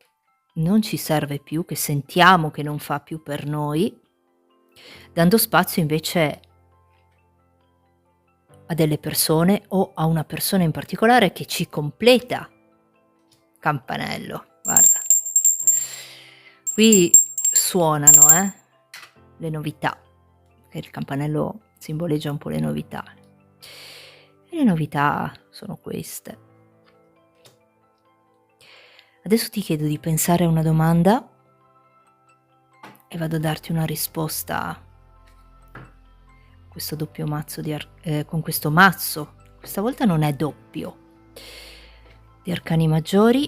[SPEAKER 1] non ci serve più, che sentiamo che non fa più per noi, dando spazio invece a delle persone o a una persona in particolare che ci completa. Campanello, guarda. Qui suonano, le novità, che il campanello simboleggia un po' le novità. E le novità sono queste. Adesso ti chiedo di pensare a una domanda e vado a darti una risposta questo doppio mazzo con questo mazzo, questa volta non è doppio, di arcani maggiori,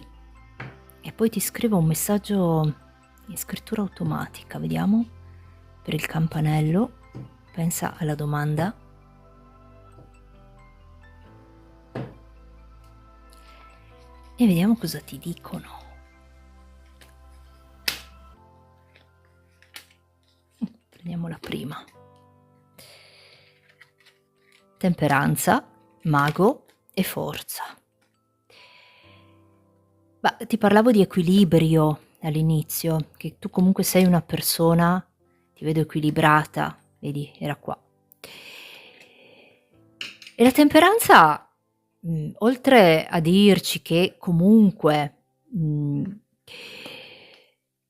[SPEAKER 1] e poi ti scrivo un messaggio in scrittura automatica, vediamo, per il campanello. Pensa alla domanda. E vediamo cosa ti dicono. Prendiamo la prima. Temperanza, mago e forza. Ti parlavo di equilibrio all'inizio, che tu comunque sei una persona, ti vedo equilibrata, vedi, era qua. E la temperanza, oltre a dirci che comunque,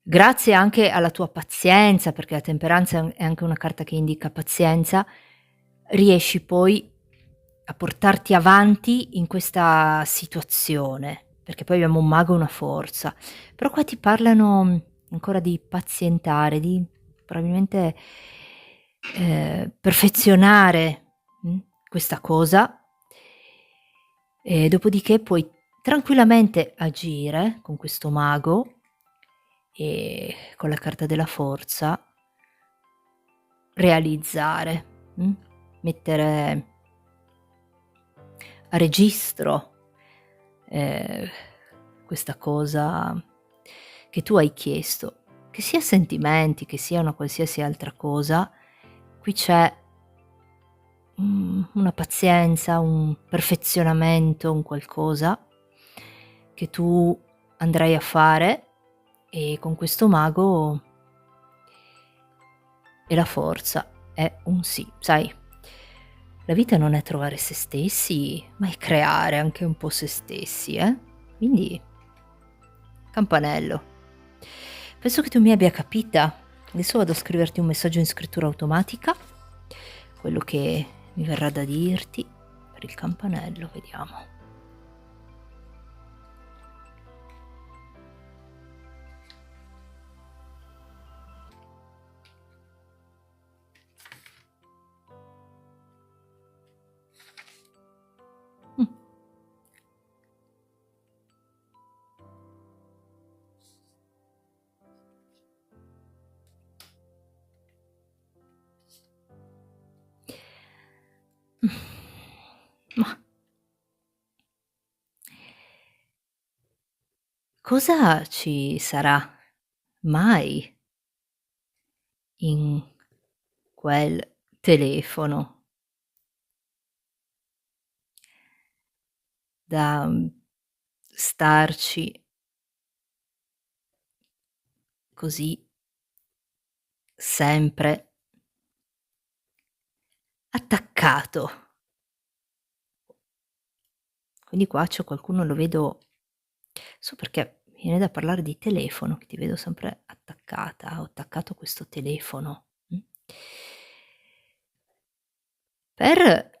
[SPEAKER 1] grazie anche alla tua pazienza, perché la temperanza è anche una carta che indica pazienza, riesci poi a portarti avanti in questa situazione, perché poi abbiamo un mago e una forza. Però qua ti parlano ancora di pazientare, di probabilmente, perfezionare, questa cosa, e dopodiché puoi tranquillamente agire con questo mago e con la carta della forza realizzare, mettere a registro, ehm, questa cosa che tu hai chiesto, che sia sentimenti, che sia una qualsiasi altra cosa, qui c'è, una pazienza, un perfezionamento, un qualcosa che tu andrai a fare, e con questo mago e la forza è un sì. Sai, la vita non è trovare se stessi, ma è creare anche un po' se stessi, Quindi, campanello. Penso che tu mi abbia capita. Adesso vado a scriverti un messaggio in scrittura automatica, quello che mi verrà da dirti per il campanello, vediamo. Mh. Mah, cosa ci sarà mai in quel telefono da, starci così sempre attaccato? Quindi qua c'è qualcuno, lo vedo, so perché mi viene da parlare di telefono, che ti vedo sempre attaccata o attaccato a questo telefono, per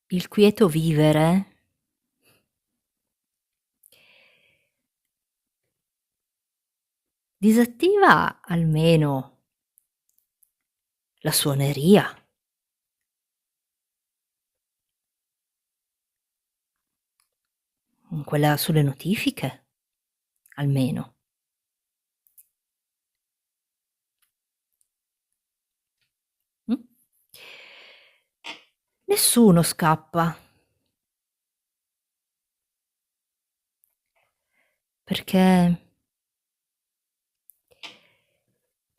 [SPEAKER 1] il quieto vivere. Disattiva almeno la suoneria, quella sulle notifiche, almeno. Mh? Nessuno scappa, perché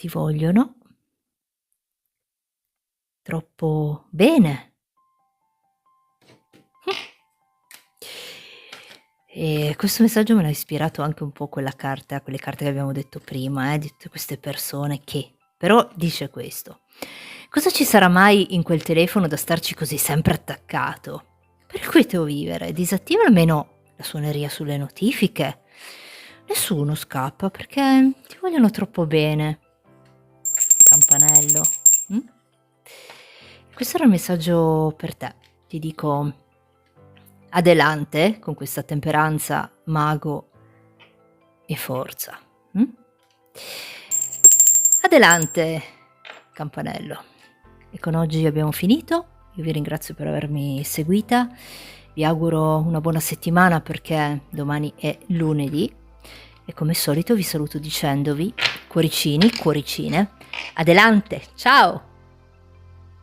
[SPEAKER 1] ti vogliono troppo bene. E questo messaggio me l'ha ispirato anche un po' quelle carte che abbiamo detto prima, di tutte queste persone che però dice questo: "Cosa ci sarà mai in quel telefono da starci così sempre attaccato? Per quieto vivere, disattiva almeno la suoneria sulle notifiche. Nessuno scappa perché ti vogliono troppo bene." Campanello. Mh? Questo era il messaggio per te. Ti dico adelante con questa temperanza, mago e forza. Mh? Adelante, campanello. E con oggi abbiamo finito. Io vi ringrazio per avermi seguita. Vi auguro una buona settimana perché domani è lunedì e come al solito vi saluto dicendovi cuoricini, cuoricine, adelante, ciao!